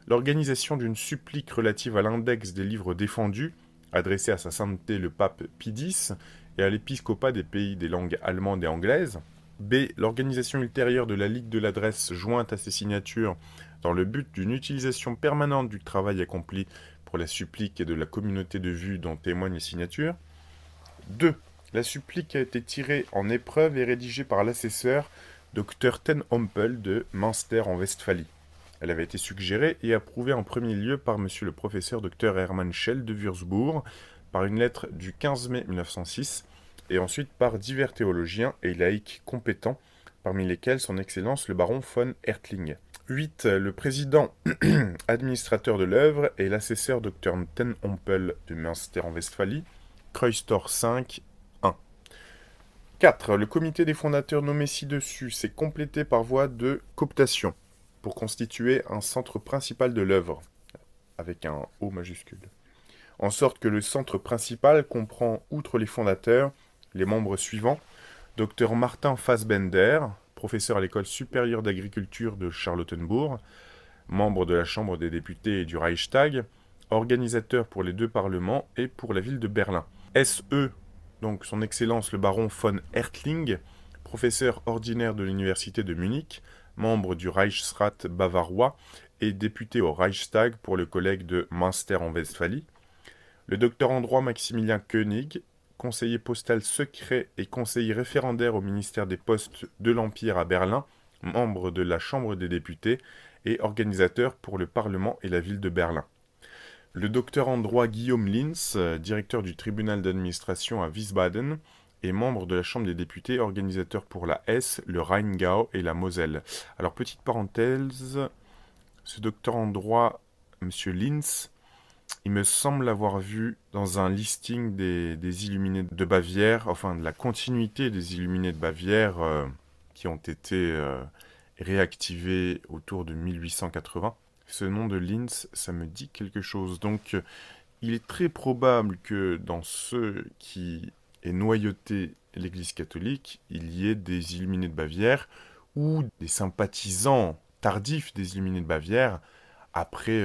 L'organisation d'une supplique relative à l'index des livres défendus, adressée à sa sainteté le pape Pie X et à l'épiscopat des pays des langues allemandes et anglaises. B. L'organisation ultérieure de la Ligue de l'adresse jointe à ces signatures dans le but d'une utilisation permanente du travail accompli pour la supplique et de la communauté de vue dont témoignent les signatures. 2. La supplique a été tirée en épreuve et rédigée par l'assesseur Dr Ten Hompel de Münster en Westphalie. Elle avait été suggérée et approuvée en premier lieu par monsieur le professeur Dr Hermann Schell de Würzburg par une lettre du 15 mai 1906 et ensuite par divers théologiens et laïcs compétents, parmi lesquels son excellence le baron von Hertling. 8. Le président administrateur de l'œuvre est l'assesseur Dr Ten Hompel de Münster en Westphalie, Kreuztor 5, 1. 4. Le comité des fondateurs nommé ci-dessus s'est complété par voie de cooptation pour constituer un centre principal de l'œuvre, avec un O majuscule. En sorte que le centre principal comprend, outre les fondateurs, les membres suivants, Dr Martin Fassbender, professeur à l'école supérieure d'agriculture de Charlottenbourg, membre de la Chambre des députés et du Reichstag, organisateur pour les 2 parlements et pour la ville de Berlin. SE, donc son excellence le baron von Hertling, professeur ordinaire de l'université de Munich, membre du Reichsrat bavarois et député au Reichstag pour le collègue de Münster en Westphalie. Le docteur en droit Maximilien Koenig, conseiller postal secret et conseiller référendaire au ministère des Postes de l'Empire à Berlin, membre de la Chambre des députés et organisateur pour le Parlement et la ville de Berlin. Le docteur en droit Guillaume Linz, directeur du tribunal d'administration à Wiesbaden, et membre de la Chambre des députés, organisateur pour la Hesse, le Rheingau et la Moselle. Alors, petite parenthèse, ce docteur en droit, monsieur Linz, il me semble l'avoir vu dans un listing des Illuminés de Bavière, enfin de la continuité des Illuminés de Bavière qui ont été réactivés autour de 1880. Ce nom de Linz, ça me dit quelque chose. Donc, il est très probable que dans ceux qui aient noyauté l'Église catholique, il y ait des Illuminés de Bavière ou des sympathisants tardifs des Illuminés de Bavière après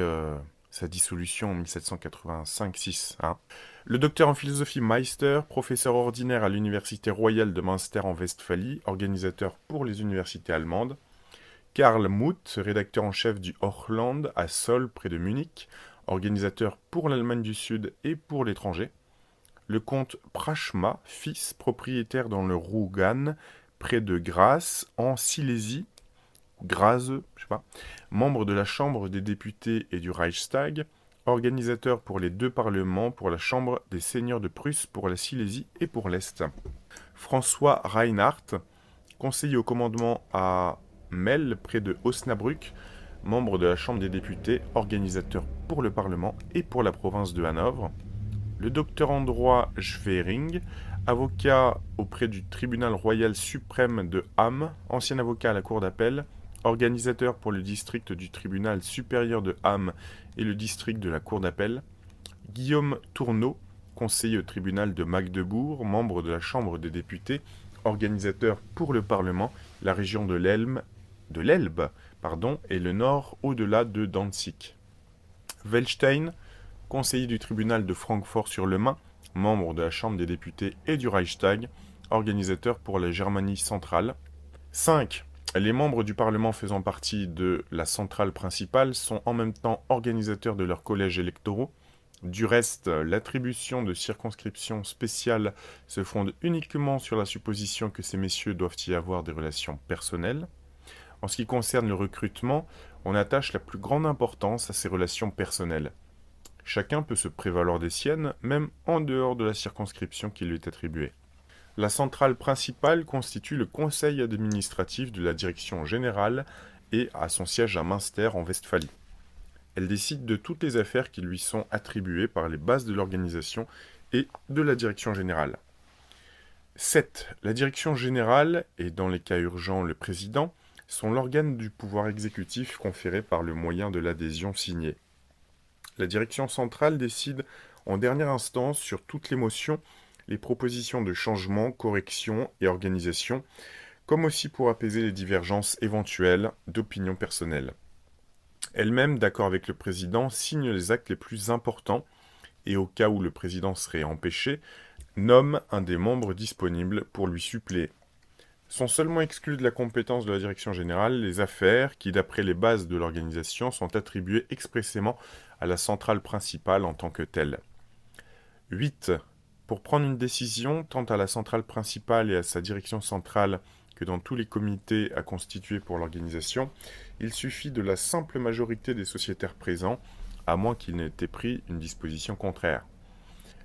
sa dissolution en 1785-6. Hein. Le docteur en philosophie Meister, professeur ordinaire à l'Université royale de Münster en Westphalie, organisateur pour les universités allemandes. Karl Muth, rédacteur en chef du Hochland à Sol, près de Munich, organisateur pour l'Allemagne du Sud et pour l'étranger. Le comte Prachma, fils, propriétaire dans le Rougan, près de Graz, en Silésie, Graz, je sais pas, membre de la Chambre des députés et du Reichstag, organisateur pour les deux parlements, pour la Chambre des seigneurs de Prusse, pour la Silésie et pour l'Est. François Reinhardt, conseiller au commandement à Mel, près de Osnabrück, membre de la Chambre des députés, organisateur pour le Parlement et pour la province de Hanovre. Le docteur en droit Schwering, avocat auprès du tribunal royal suprême de Hamm, ancien avocat à la cour d'appel, organisateur pour le district du tribunal supérieur de Hamm et le district de la cour d'appel. Guillaume Tourneau, conseiller au tribunal de Magdebourg, membre de la Chambre des députés, organisateur pour le Parlement, la région de l'Elbe, et le nord au-delà de Danzig. Wellstein, conseiller du tribunal de Francfort-sur-le-Main, membre de la Chambre des députés et du Reichstag, organisateur pour la Germanie centrale. 5. Les membres du Parlement faisant partie de la centrale principale sont en même temps organisateurs de leurs collèges électoraux. Du reste, l'attribution de circonscriptions spéciales se fonde uniquement sur la supposition que ces messieurs doivent y avoir des relations personnelles. En ce qui concerne le recrutement, on attache la plus grande importance à ces relations personnelles. Chacun peut se prévaloir des siennes, même en dehors de la circonscription qui lui est attribuée. La centrale principale constitue le conseil administratif de la direction générale et a son siège à Münster en Westphalie. Elle décide de toutes les affaires qui lui sont attribuées par les bases de l'organisation et de la direction générale. 7. La direction générale, et dans les cas urgents le président, sont l'organe du pouvoir exécutif conféré par le moyen de l'adhésion signée. La direction centrale décide en dernière instance sur toutes les motions, les propositions de changement, correction et organisation, comme aussi pour apaiser les divergences éventuelles d'opinion personnelle. Elle-même, d'accord avec le président, signe les actes les plus importants et au cas où le président serait empêché, nomme un des membres disponibles pour lui suppléer. Sont seulement exclues de la compétence de la direction générale les affaires qui, d'après les bases de l'organisation, sont attribuées expressément à la centrale principale en tant que telle. 8. Pour prendre une décision, tant à la centrale principale et à sa direction centrale que dans tous les comités à constituer pour l'organisation, il suffit de la simple majorité des sociétaires présents, à moins qu'il n'ait été pris une disposition contraire.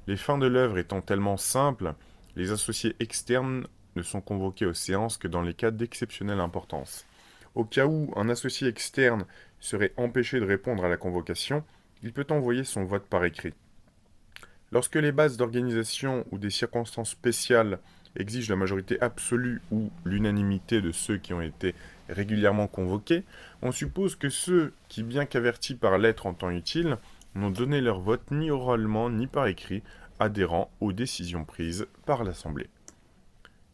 Les fins de l'œuvre étant tellement simples, les associés externes ne sont convoqués aux séances que dans les cas d'exceptionnelle importance. Au cas où un associé externe serait empêché de répondre à la convocation, il peut envoyer son vote par écrit. Lorsque les bases d'organisation ou des circonstances spéciales exigent la majorité absolue ou l'unanimité de ceux qui ont été régulièrement convoqués, on suppose que ceux qui, bien qu'avertis par lettre en temps utile, n'ont donné leur vote ni oralement ni par écrit, adhérant aux décisions prises par l'Assemblée.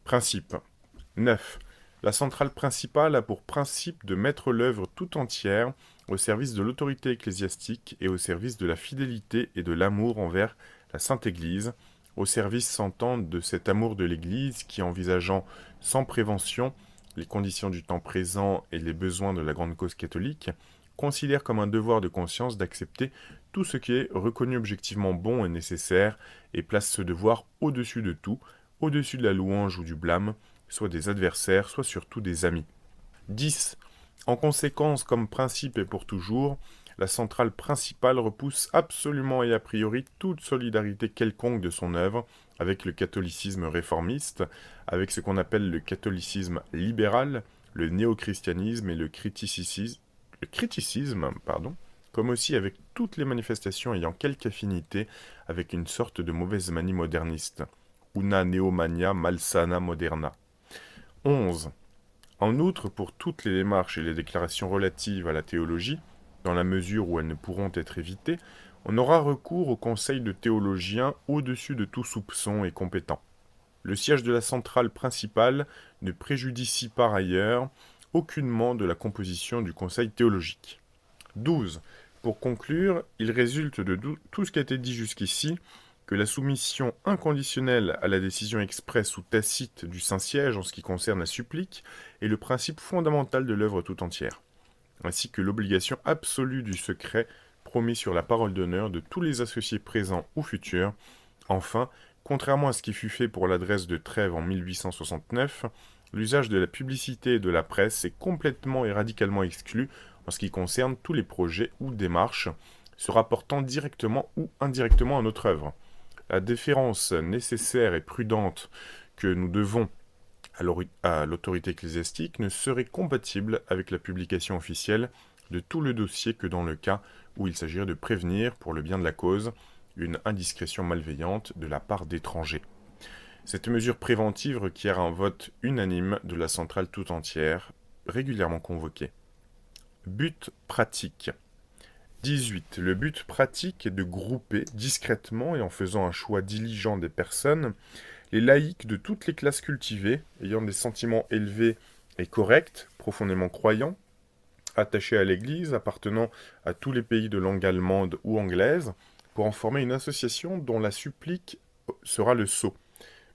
Principe. 9. La centrale principale a pour principe de mettre l'œuvre tout entière au service de l'autorité ecclésiastique et au service de la fidélité et de l'amour envers la Sainte Église, au service s'entend de cet amour de l'Église qui, envisageant sans prévention les conditions du temps présent et les besoins de la grande cause catholique, considère comme un devoir de conscience d'accepter tout ce qui est reconnu objectivement bon et nécessaire et place ce devoir au-dessus de tout, au-dessus de la louange ou du blâme, soit des adversaires, soit surtout des amis. 10. En conséquence, comme principe et pour toujours, la centrale principale repousse absolument et a priori toute solidarité quelconque de son œuvre avec le catholicisme réformiste, avec ce qu'on appelle le catholicisme libéral, le néo-christianisme et le criticisme, comme aussi avec toutes les manifestations ayant quelque affinité avec une sorte de mauvaise manie moderniste, una neomania malsana moderna. 11. En outre, pour toutes les démarches et les déclarations relatives à la théologie, dans la mesure où elles ne pourront être évitées, on aura recours au conseil de théologiens au-dessus de tout soupçon et compétent. Le siège de la centrale principale ne préjudicie par ailleurs aucunement de la composition du conseil théologique. 12. Pour conclure, il résulte de tout ce qui a été dit jusqu'ici que la soumission inconditionnelle à la décision expresse ou tacite du Saint-Siège en ce qui concerne la supplique est le principe fondamental de l'œuvre tout entière, ainsi que l'obligation absolue du secret promis sur la parole d'honneur de tous les associés présents ou futurs. Enfin, contrairement à ce qui fut fait pour l'adresse de Trèves en 1869, l'usage de la publicité et de la presse est complètement et radicalement exclu en ce qui concerne tous les projets ou démarches se rapportant directement ou indirectement à notre œuvre. La déférence nécessaire et prudente que nous devons à l'autorité ecclésiastique ne serait compatible avec la publication officielle de tout le dossier que dans le cas où il s'agirait de prévenir, pour le bien de la cause, une indiscrétion malveillante de la part d'étrangers. Cette mesure préventive requiert un vote unanime de la centrale tout entière, régulièrement convoquée. But pratique. 18. Le but pratique est de grouper discrètement et en faisant un choix diligent des personnes, les laïcs de toutes les classes cultivées, ayant des sentiments élevés et corrects, profondément croyants, attachés à l'Église, appartenant à tous les pays de langue allemande ou anglaise, pour en former une association dont la supplique sera le sceau,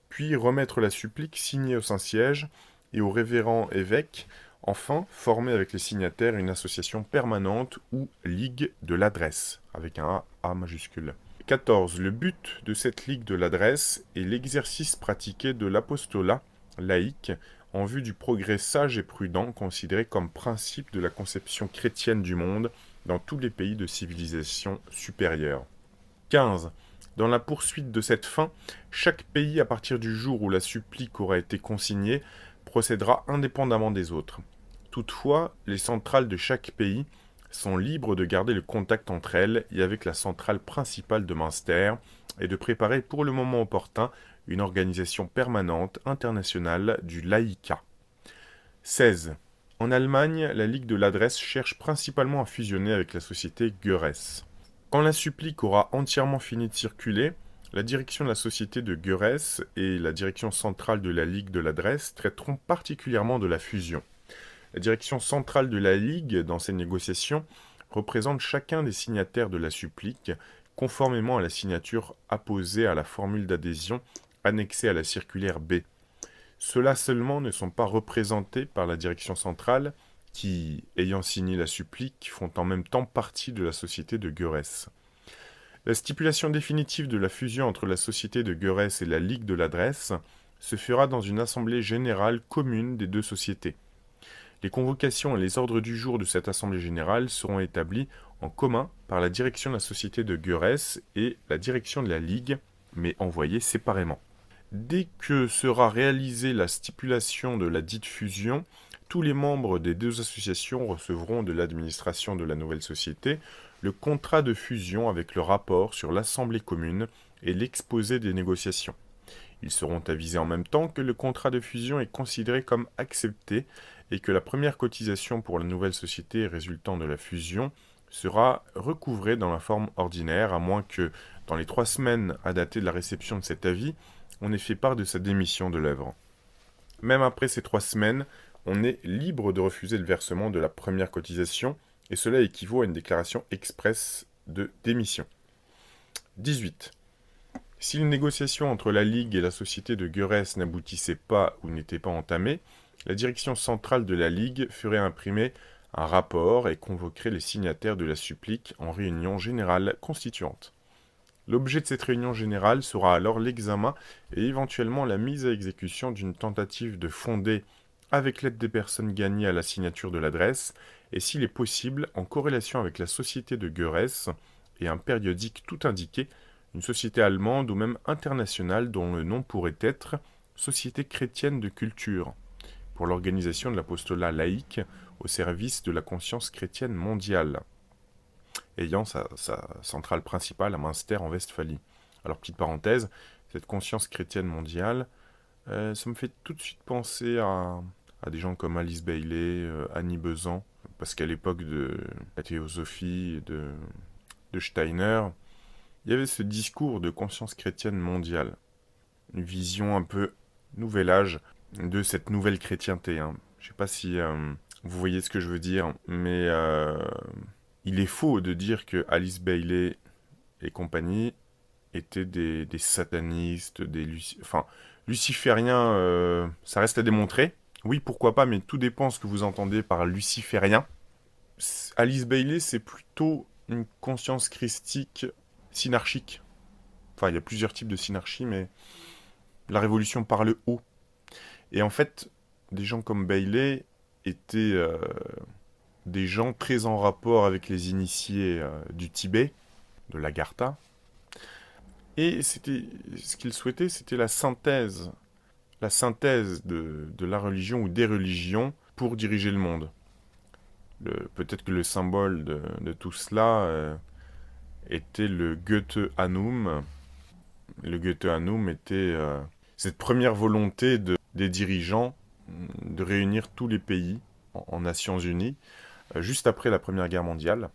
puis remettre la supplique signée au Saint-Siège et au révérend évêque, enfin former avec les signataires une association permanente ou ligue de l'adresse, avec un A majuscule. 14. Le but de cette ligue de l'adresse est l'exercice pratiqué de l'apostolat laïque en vue du progrès sage et prudent considéré comme principe de la conception chrétienne du monde dans tous les pays de civilisation supérieure. 15. Dans la poursuite de cette fin, chaque pays, à partir du jour où la supplique aura été consignée, procédera indépendamment des autres. Toutefois, les centrales de chaque pays sont libres de garder le contact entre elles et avec la centrale principale de Münster et de préparer pour le moment opportun une organisation permanente internationale du laïcat. 16. En Allemagne, la Ligue de l'Adresse cherche principalement à fusionner avec la société Görres. Quand la supplique aura entièrement fini de circuler, la direction de la société de Görres et la direction centrale de la Ligue de l'Adresse traiteront particulièrement de la fusion. La direction centrale de la Ligue, dans ces négociations, représente chacun des signataires de la supplique, conformément à la signature apposée à la formule d'adhésion annexée à la circulaire B. Ceux-là seulement ne sont pas représentés par la direction centrale, qui, ayant signé la supplique, font en même temps partie de la société de Görres. La stipulation définitive de la fusion entre la société de Görres et la Ligue de l'Adresse se fera dans une assemblée générale commune des deux sociétés. Les convocations et les ordres du jour de cette assemblée générale seront établis en commun par la direction de la société de Görres et la direction de la Ligue, mais envoyés séparément. Dès que sera réalisée la stipulation de la dite fusion, tous les membres des deux associations recevront de l'administration de la nouvelle société le contrat de fusion avec le rapport sur l'assemblée commune et l'exposé des négociations. Ils seront avisés en même temps que le contrat de fusion est considéré comme accepté et que la première cotisation pour la nouvelle société résultant de la fusion sera recouvrée dans la forme ordinaire, à moins que, dans les 3 semaines à dater de la réception de cet avis, on ait fait part de sa démission de l'œuvre. Même après ces 3 semaines, on est libre de refuser le versement de la première cotisation, et cela équivaut à une déclaration expresse de démission. 18. Si une négociation entre la Ligue et la société de Görres n'aboutissait pas ou n'était pas entamée, la direction centrale de la Ligue ferait imprimer un rapport et convoquerait les signataires de la supplique en réunion générale constituante. L'objet de cette réunion générale sera alors l'examen et éventuellement la mise à exécution d'une tentative de fonder, avec l'aide des personnes gagnées à la signature de l'adresse, et s'il est possible, en corrélation avec la société de Goerès et un périodique tout indiqué, une société allemande ou même internationale dont le nom pourrait être Société chrétienne de culture, pour l'organisation de l'apostolat laïque au service de la conscience chrétienne mondiale, ayant sa centrale principale à Münster en Westphalie. Alors, petite parenthèse, cette conscience chrétienne mondiale, ça me fait tout de suite penser à des gens comme Alice Bailey, Annie Besant, parce qu'à l'époque de la théosophie de Steiner, il y avait ce discours de conscience chrétienne mondiale, une vision un peu nouvel âge de cette nouvelle chrétienté. Hein. Je ne sais pas si vous voyez ce que je veux dire, mais il est faux de dire que Alice Bailey et compagnie étaient des satanistes, lucifériens, ça reste à démontrer. Oui, pourquoi pas, mais tout dépend ce que vous entendez par luciférien. Alice Bailey, c'est plutôt une conscience christique synarchique. Enfin, il y a plusieurs types de synarchie, mais la révolution par le haut. Et en fait, des gens comme Bailey étaient des gens très en rapport avec les initiés du Tibet, de l'Agartha. Et c'était ce qu'ils souhaitaient, c'était la synthèse de la religion ou des religions pour diriger le monde. Peut-être que le symbole de tout cela était le Goethe-Annum. Le Goethe-Annum était cette première volonté des dirigeants de réunir tous les pays en Nations Unies, juste après la Première Guerre mondiale.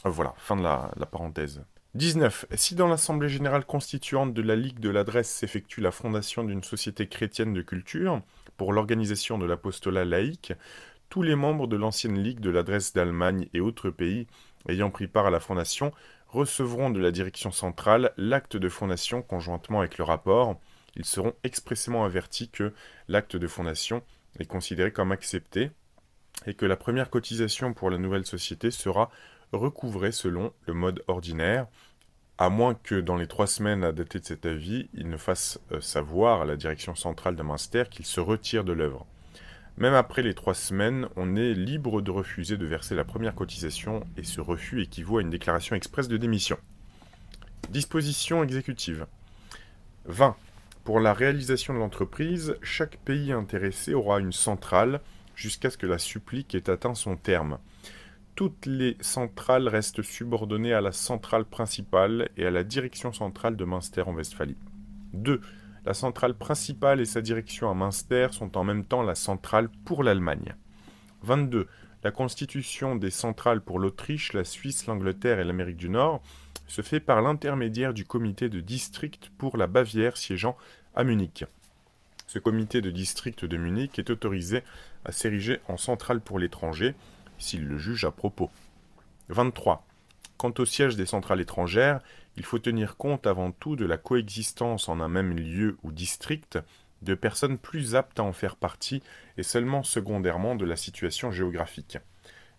Voilà, fin de la parenthèse. 19. Si dans l'Assemblée générale constituante de la Ligue de l'Adresse s'effectue la fondation d'une société chrétienne de culture pour l'organisation de l'apostolat laïque, tous les membres de l'ancienne Ligue de l'Adresse d'Allemagne et autres pays ayant pris part à la fondation recevront de la direction centrale l'acte de fondation conjointement avec le rapport. Ils seront expressément avertis que l'acte de fondation est considéré comme accepté et que la première cotisation pour la nouvelle société sera recouvrée selon le mode ordinaire, à moins que dans les 3 semaines à dater de cet avis, il ne fasse savoir à la direction centrale de Münster qu'il se retire de l'œuvre. Même après les 3 semaines, on est libre de refuser de verser la première cotisation et ce refus équivaut à une déclaration expresse de démission. Disposition exécutive. 20. Pour la réalisation de l'entreprise, chaque pays intéressé aura une centrale jusqu'à ce que la supplique ait atteint son terme. Toutes les centrales restent subordonnées à la centrale principale et à la direction centrale de Münster en Westphalie. 2. La centrale principale et sa direction à Münster sont en même temps la centrale pour l'Allemagne. 22. La constitution des centrales pour l'Autriche, la Suisse, l'Angleterre et l'Amérique du Nord se fait par l'intermédiaire du comité de district pour la Bavière siégeant à Munich. Ce comité de district de Munich est autorisé à s'ériger en centrale pour l'étranger, s'il le juge à propos. 23. Quant au siège des centrales étrangères, il faut tenir compte avant tout de la coexistence en un même lieu ou district de personnes plus aptes à en faire partie et seulement secondairement de la situation géographique.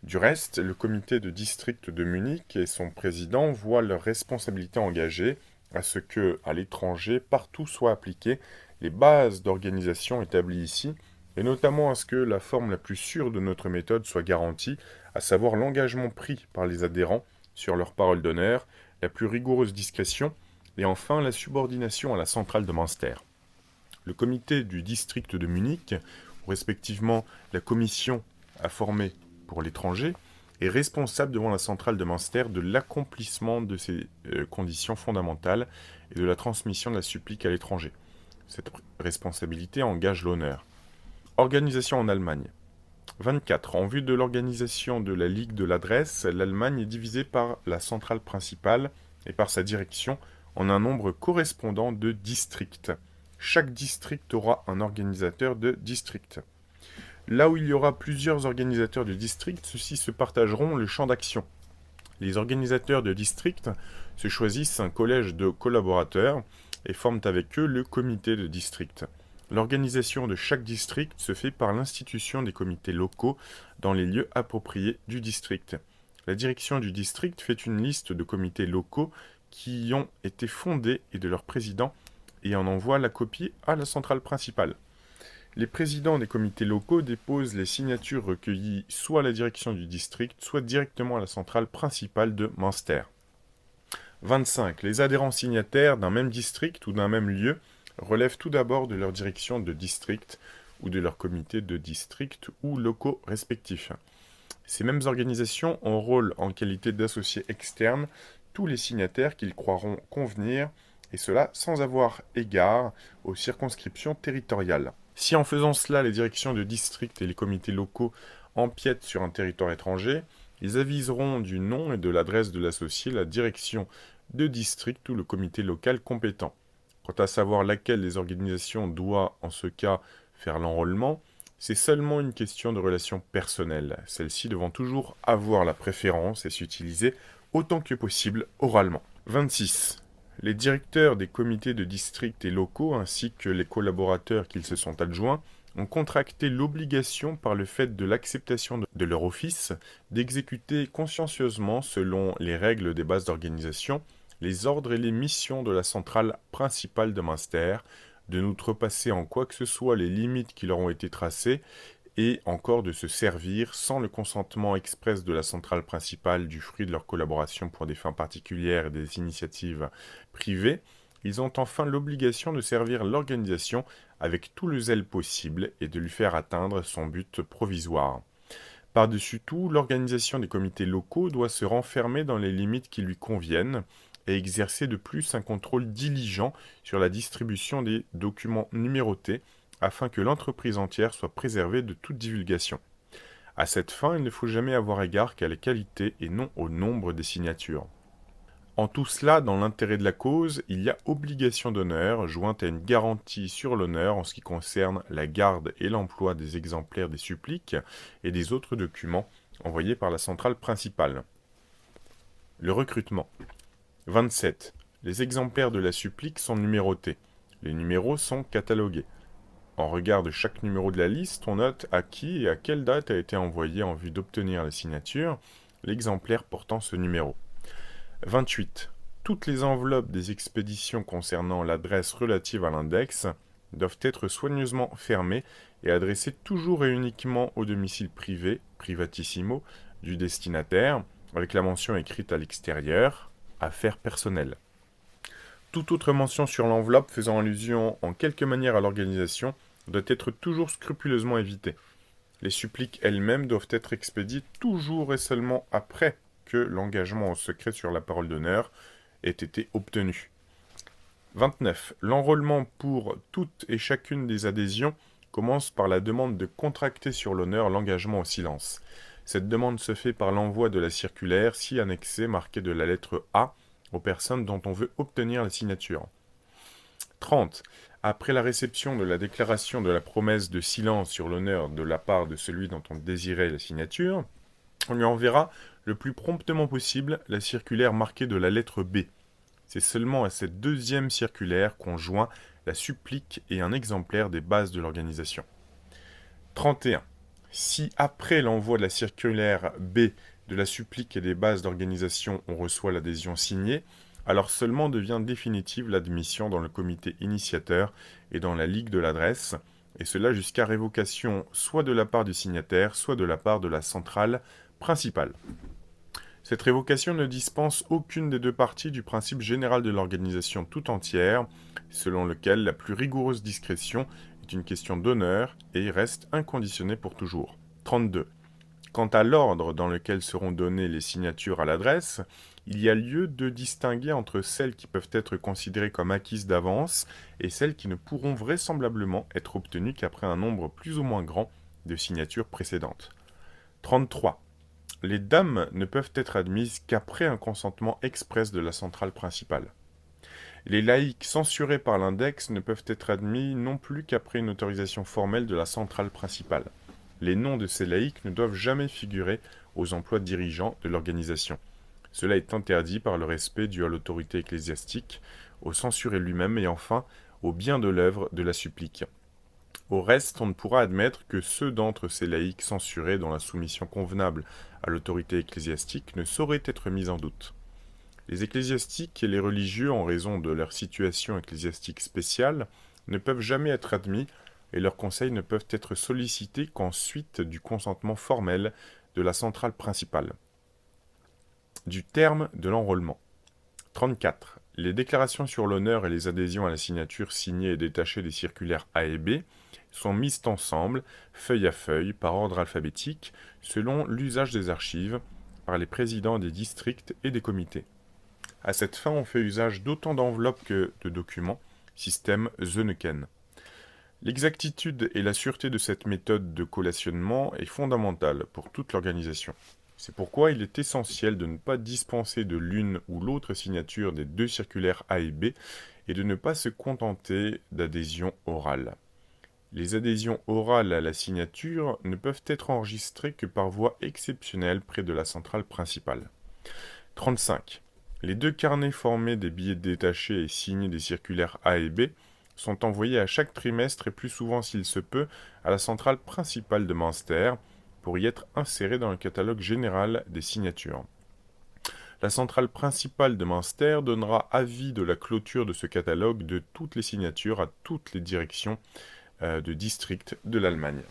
Du reste, le comité de district de Munich et son président voient leur responsabilité engagée à ce que, à l'étranger, partout soient appliquées les bases d'organisation établies ici, et notamment à ce que la forme la plus sûre de notre méthode soit garantie, à savoir l'engagement pris par les adhérents sur leur parole d'honneur, la plus rigoureuse discrétion, et enfin la subordination à la centrale de Münster. Le comité du district de Munich, ou respectivement la commission à former pour l'étranger, est responsable devant la centrale de Münster de l'accomplissement de ces conditions fondamentales et de la transmission de la supplique à l'étranger. Cette responsabilité engage l'honneur. Organisation en Allemagne. 24. En vue de l'organisation de la Ligue de l'Adresse, l'Allemagne est divisée par la centrale principale et par sa direction en un nombre correspondant de districts. Chaque district aura un organisateur de district. Là où il y aura plusieurs organisateurs de district, ceux-ci se partageront le champ d'action. Les organisateurs de district se choisissent un collège de collaborateurs et forment avec eux le comité de district. L'organisation de chaque district se fait par l'institution des comités locaux dans les lieux appropriés du district. La direction du district fait une liste de comités locaux qui y ont été fondés et de leurs présidents et en envoie la copie à la centrale principale. Les présidents des comités locaux déposent les signatures recueillies soit à la direction du district, soit directement à la centrale principale de Münster. 25. Les adhérents signataires d'un même district ou d'un même lieu relèvent tout d'abord de leur direction de district ou de leur comité de district ou locaux respectifs. Ces mêmes organisations ont rôle en qualité d'associés externes tous les signataires qu'ils croiront convenir, et cela sans avoir égard aux circonscriptions territoriales. Si en faisant cela les directions de district et les comités locaux empiètent sur un territoire étranger, ils aviseront du nom et de l'adresse de l'associé la direction de district ou le comité local compétent. Quant à savoir laquelle des organisations doit, en ce cas, faire l'enrôlement, c'est seulement une question de relations personnelles, celle-ci devant toujours avoir la préférence et s'utiliser autant que possible oralement. 26. Les directeurs des comités de district et locaux, ainsi que les collaborateurs qu'ils se sont adjoints, ont contracté l'obligation par le fait de l'acceptation de leur office d'exécuter consciencieusement, selon les règles des bases d'organisation, les ordres et les missions de la centrale principale de Münster, de n'outrepasser en quoi que ce soit les limites qui leur ont été tracées, et encore de se servir, sans le consentement express de la centrale principale, du fruit de leur collaboration pour des fins particulières et des initiatives privées. Ils ont enfin l'obligation de servir l'organisation avec tout le zèle possible et de lui faire atteindre son but provisoire. Par-dessus tout, l'organisation des comités locaux doit se renfermer dans les limites qui lui conviennent et exercer de plus un contrôle diligent sur la distribution des documents numérotés afin que l'entreprise entière soit préservée de toute divulgation. À cette fin, il ne faut jamais avoir égard qu'à la qualité et non au nombre des signatures. En tout cela, dans l'intérêt de la cause, il y a obligation d'honneur, jointe à une garantie sur l'honneur en ce qui concerne la garde et l'emploi des exemplaires des suppliques et des autres documents envoyés par la centrale principale. Le recrutement. 27. Les exemplaires de la supplique sont numérotés. Les numéros sont catalogués. En regard de chaque numéro de la liste, on note à qui et à quelle date a été envoyé en vue d'obtenir la signature l'exemplaire portant ce numéro. 28. Toutes les enveloppes des expéditions concernant l'adresse relative à l'index doivent être soigneusement fermées et adressées toujours et uniquement au domicile privé, privatissimo, du destinataire, avec la mention écrite à l'extérieur, affaires personnelles. Toute autre mention sur l'enveloppe faisant allusion en quelque manière à l'organisation doit être toujours scrupuleusement évitée. Les suppliques elles-mêmes doivent être expédiées toujours et seulement après que l'engagement au secret sur la parole d'honneur ait été obtenu. 29. L'enrôlement pour toutes et chacune des adhésions commence par la demande de contracter sur l'honneur l'engagement au silence. Cette demande se fait par l'envoi de la circulaire si annexée marquée de la lettre A aux personnes dont on veut obtenir la signature. 30. Après la réception de la déclaration de la promesse de silence sur l'honneur de la part de celui dont on désirait la signature, on lui enverra le plus promptement possible la circulaire marquée de la lettre B. C'est seulement à cette deuxième circulaire qu'on joint la supplique et un exemplaire des bases de l'organisation. 31. Si après l'envoi de la circulaire B, de la supplique et des bases d'organisation, on reçoit l'adhésion signée, alors seulement devient définitive l'admission dans le comité initiateur et dans la ligue de l'adresse, et cela jusqu'à révocation soit de la part du signataire, soit de la part de la centrale principale. Cette révocation ne dispense aucune des deux parties du principe général de l'organisation tout entière, selon lequel la plus rigoureuse discrétion est une question d'honneur et reste inconditionnée pour toujours. 32. Quant à l'ordre dans lequel seront données les signatures à l'adresse, il y a lieu de distinguer entre celles qui peuvent être considérées comme acquises d'avance et celles qui ne pourront vraisemblablement être obtenues qu'après un nombre plus ou moins grand de signatures précédentes. 33. Les dames ne peuvent être admises qu'après un consentement express de la centrale principale. Les laïcs censurés par l'index ne peuvent être admis non plus qu'après une autorisation formelle de la centrale principale. Les noms de ces laïcs ne doivent jamais figurer aux emplois dirigeants de l'organisation. Cela est interdit par le respect dû à l'autorité ecclésiastique, au censuré lui-même et enfin au bien de l'œuvre de la supplique. Au reste, on ne pourra admettre que ceux d'entre ces laïcs censurés dont la soumission convenable à l'autorité ecclésiastique ne saurait être mise en doute. Les ecclésiastiques et les religieux, en raison de leur situation ecclésiastique spéciale, ne peuvent jamais être admis et leurs conseils ne peuvent être sollicités qu'en suite du consentement formel de la centrale principale. Du terme de l'enrôlement. 34. Les déclarations sur l'honneur et les adhésions à la signature signées et détachées des circulaires A et B sont mises ensemble, feuille à feuille, par ordre alphabétique, selon l'usage des archives, par les présidents des districts et des comités. À cette fin, on fait usage d'autant d'enveloppes que de documents, système Zönneken. L'exactitude et la sûreté de cette méthode de collationnement est fondamentale pour toute l'organisation. C'est pourquoi il est essentiel de ne pas dispenser de l'une ou l'autre signature des deux circulaires A et B et de ne pas se contenter d'adhésions orales. Les adhésions orales à la signature ne peuvent être enregistrées que par voie exceptionnelle près de la centrale principale. 35. Les deux carnets formés des billets détachés et signés des circulaires A et B sont envoyés à chaque trimestre et plus souvent s'il se peut à la centrale principale de Münster pour y être insérés dans le catalogue général des signatures. La centrale principale de Münster donnera avis de la clôture de ce catalogue de toutes les signatures à toutes les directions de district de l'Allemagne.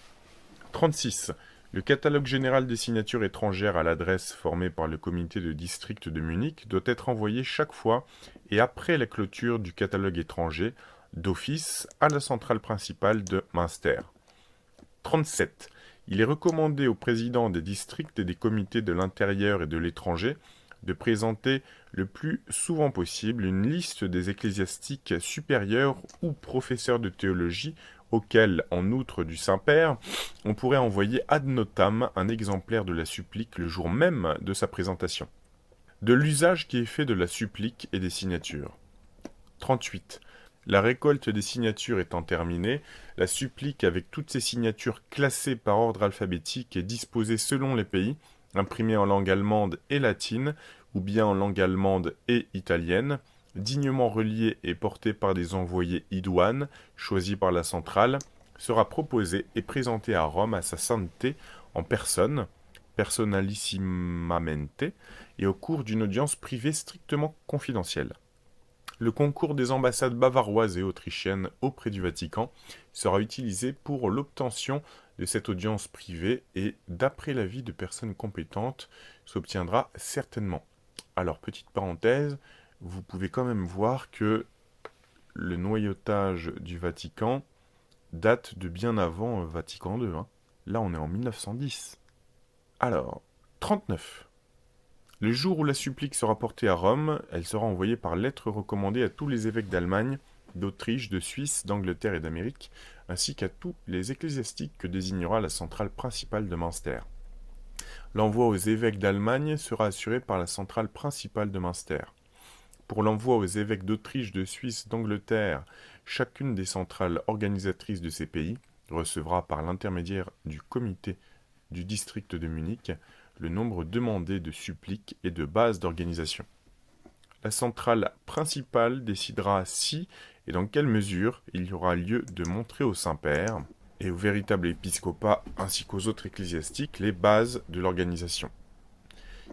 36. Le catalogue général des signatures étrangères à l'adresse formée par le comité de district de Munich doit être envoyé chaque fois et après la clôture du catalogue étranger d'office à la centrale principale de Münster. 37. Il est recommandé aux présidents des districts et des comités de l'intérieur et de l'étranger de présenter le plus souvent possible une liste des ecclésiastiques supérieurs ou professeurs de théologie auxquels, en outre du Saint-Père, on pourrait envoyer ad notam un exemplaire de la supplique le jour même de sa présentation. De l'usage qui est fait de la supplique et des signatures. 38. La récolte des signatures étant terminée, la supplique avec toutes ses signatures classées par ordre alphabétique et disposées selon les pays, imprimées en langue allemande et latine, ou bien en langue allemande et italienne, dignement reliée et portée par des envoyés idoines, choisis par la centrale, sera proposée et présentée à Rome à sa sainteté en personne, personalissimamente, et au cours d'une audience privée strictement confidentielle. Le concours des ambassades bavaroises et autrichiennes auprès du Vatican sera utilisé pour l'obtention de cette audience privée et, d'après l'avis de personnes compétentes, s'obtiendra certainement. Alors, petite parenthèse, vous pouvez quand même voir que le noyautage du Vatican date de bien avant Vatican II. Là, on est en 1910. Alors, 39. Le jour où la supplique sera portée à Rome, elle sera envoyée par lettre recommandée à tous les évêques d'Allemagne, d'Autriche, de Suisse, d'Angleterre et d'Amérique, ainsi qu'à tous les ecclésiastiques que désignera la centrale principale de Münster. L'envoi aux évêques d'Allemagne sera assuré par la centrale principale de Münster. Pour l'envoi aux évêques d'Autriche, de Suisse, d'Angleterre, chacune des centrales organisatrices de ces pays recevra par l'intermédiaire du comité du district de Munich le nombre demandé de suppliques et de bases d'organisation. La centrale principale décidera si et dans quelle mesure il y aura lieu de montrer au Saint-Père et au véritable épiscopat ainsi qu'aux autres ecclésiastiques les bases de l'organisation.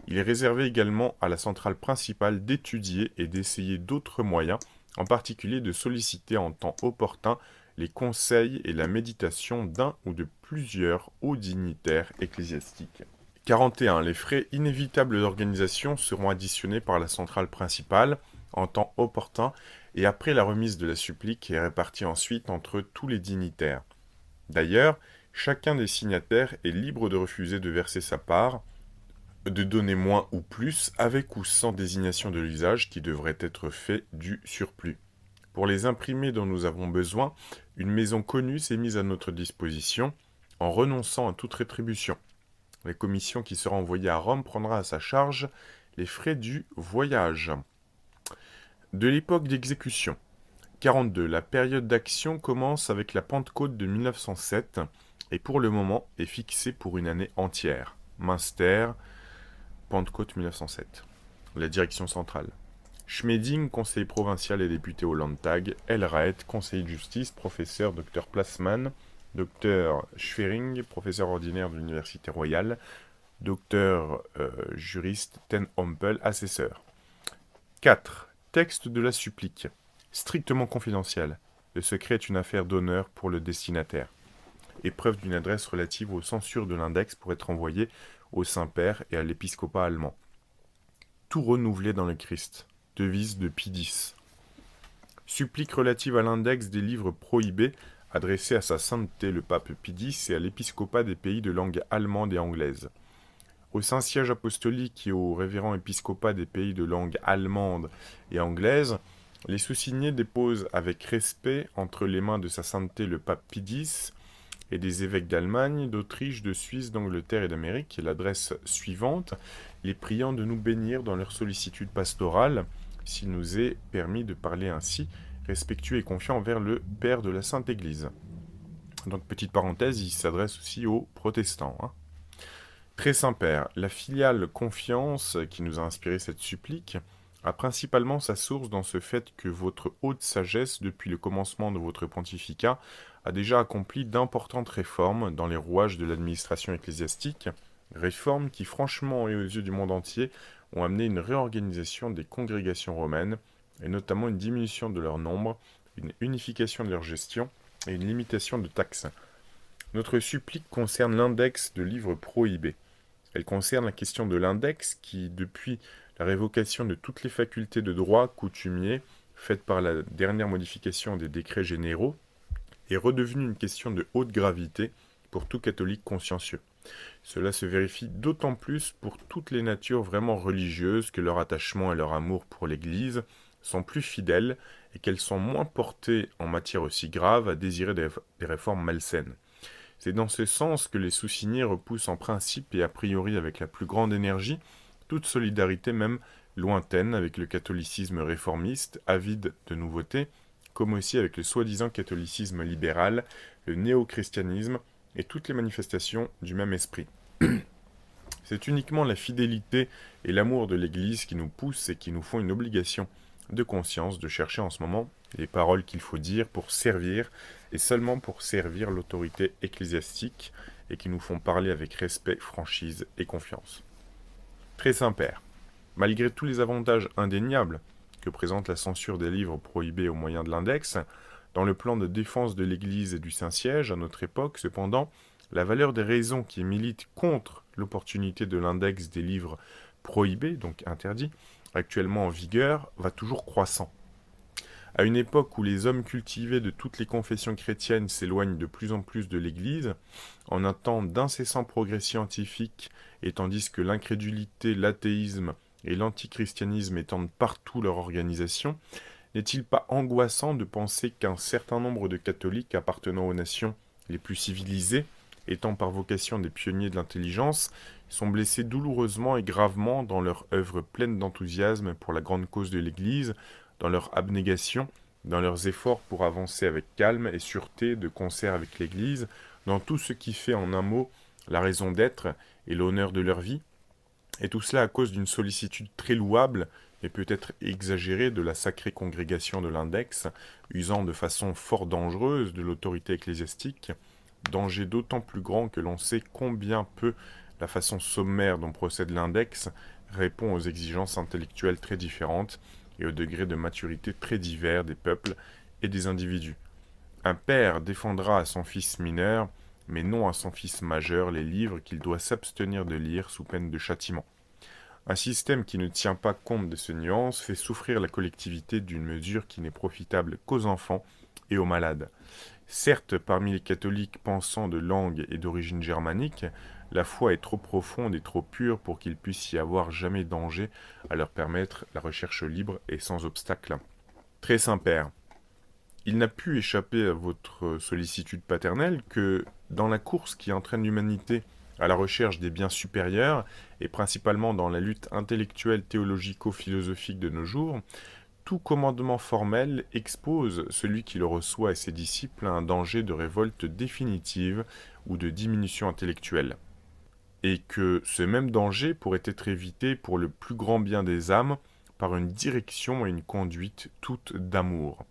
Il est réservé également à la centrale principale d'étudier et d'essayer d'autres moyens, en particulier de solliciter en temps opportun les conseils et la méditation d'un ou de plusieurs hauts dignitaires ecclésiastiques. 41. Les frais inévitables d'organisation seront additionnés par la centrale principale en temps opportun et après la remise de la supplique et répartis ensuite entre tous les dignitaires. D'ailleurs, chacun des signataires est libre de refuser de verser sa part, de donner moins ou plus, avec ou sans désignation de l'usage qui devrait être fait du surplus. Pour les imprimés dont nous avons besoin, une maison connue s'est mise à notre disposition en renonçant à toute rétribution. La commission qui sera envoyée à Rome prendra à sa charge les frais du voyage. De l'époque d'exécution. 42. La période d'action commence avec la Pentecôte de 1907 et pour le moment est fixée pour une année entière. Münster, Pentecôte 1907. La direction centrale. Schmedding, conseiller provincial et député au Landtag. Elraeth, conseiller de justice, professeur Dr Plassmann, Docteur Schwering, professeur ordinaire de l'Université royale. Docteur juriste Ten Hompel, assesseur. 4. Texte de la supplique. Strictement confidentiel. Le secret est une affaire d'honneur pour le destinataire. Épreuve d'une adresse relative aux censures de l'index pour être envoyée au Saint-Père et à l'épiscopat allemand. Tout renouvelé dans le Christ. Devise de Pie X. Supplique relative à l'index des livres prohibés adressée à sa sainteté le pape Pie X et à l'épiscopat des pays de langue allemande et anglaise. Au Saint-Siège apostolique et au révérend épiscopat des pays de langue allemande et anglaise, les sous-signés déposent avec respect entre les mains de sa sainteté le pape Pie X et des évêques d'Allemagne, d'Autriche, de Suisse, d'Angleterre et d'Amérique l'adresse suivante, les priant de nous bénir dans leur sollicitude pastorale, s'il nous est permis de parler ainsi, respectueux et confiant envers le Père de la Sainte Église. Donc, petite parenthèse, il s'adresse aussi aux protestants. Très Saint-Père, la filiale confiance qui nous a inspiré cette supplique a principalement sa source dans ce fait que votre haute sagesse, depuis le commencement de votre pontificat, a déjà accompli d'importantes réformes dans les rouages de l'administration ecclésiastique, réformes qui, franchement et aux yeux du monde entier, ont amené une réorganisation des congrégations romaines, et notamment une diminution de leur nombre, une unification de leur gestion et une limitation de taxes. Notre supplique concerne l'index de livres prohibés. Elle concerne la question de l'index qui, depuis la révocation de toutes les facultés de droit coutumier, faite par la dernière modification des décrets généraux, est redevenue une question de haute gravité pour tout catholique consciencieux. Cela se vérifie d'autant plus pour toutes les natures vraiment religieuses que leur attachement et leur amour pour l'Église sont plus fidèles et qu'elles sont moins portées en matière aussi grave à désirer des réformes malsaines. C'est dans ce sens que les sous-signés repoussent en principe et a priori avec la plus grande énergie toute solidarité même lointaine avec le catholicisme réformiste, avide de nouveautés, comme aussi avec le soi-disant catholicisme libéral, le néo-christianisme et toutes les manifestations du même esprit. C'est uniquement la fidélité et l'amour de l'Église qui nous poussent et qui nous font une obligation de conscience de chercher en ce moment les paroles qu'il faut dire pour servir, et seulement pour servir l'autorité ecclésiastique, et qui nous font parler avec respect, franchise et confiance. Très Saint-Père, malgré tous les avantages indéniables que présente la censure des livres prohibés au moyen de l'index, dans le plan de défense de l'Église et du Saint-Siège, à notre époque, cependant, la valeur des raisons qui militent contre l'opportunité de l'index des livres prohibés, donc interdits, actuellement en vigueur, va toujours croissant. À une époque où les hommes cultivés de toutes les confessions chrétiennes s'éloignent de plus en plus de l'Église, en un temps d'incessant progrès scientifique, et tandis que l'incrédulité, l'athéisme et l'antichristianisme étendent partout leur organisation, n'est-il pas angoissant de penser qu'un certain nombre de catholiques appartenant aux nations les plus civilisées, étant par vocation des pionniers de l'intelligence, sont blessés douloureusement et gravement dans leur œuvre pleine d'enthousiasme pour la grande cause de l'Église, dans leur abnégation, dans leurs efforts pour avancer avec calme et sûreté de concert avec l'Église, dans tout ce qui fait en un mot la raison d'être et l'honneur de leur vie, et tout cela à cause d'une sollicitude très louable et peut-être exagérée de la sacrée congrégation de l'index, usant de façon fort dangereuse de l'autorité ecclésiastique, danger d'autant plus grand que l'on sait combien peu la façon sommaire dont procède l'index répond aux exigences intellectuelles très différentes et au degré de maturité très divers des peuples et des individus. Un père défendra à son fils mineur, mais non à son fils majeur, les livres qu'il doit s'abstenir de lire sous peine de châtiment. Un système qui ne tient pas compte de ces nuances fait souffrir la collectivité d'une mesure qui n'est profitable qu'aux enfants et aux malades. Certes, parmi les catholiques pensant de langue et d'origine germanique, la foi est trop profonde et trop pure pour qu'il puisse y avoir jamais danger à leur permettre la recherche libre et sans obstacle. Très Saint-Père, il n'a pu échapper à votre sollicitude paternelle que, dans la course qui entraîne l'humanité à la recherche des biens supérieurs, et principalement dans la lutte intellectuelle théologico-philosophique de nos jours, tout commandement formel expose celui qui le reçoit et ses disciples à un danger de révolte définitive ou de diminution intellectuelle. Et que ce même danger pourrait être évité pour le plus grand bien des âmes par une direction et une conduite toutes d'amour.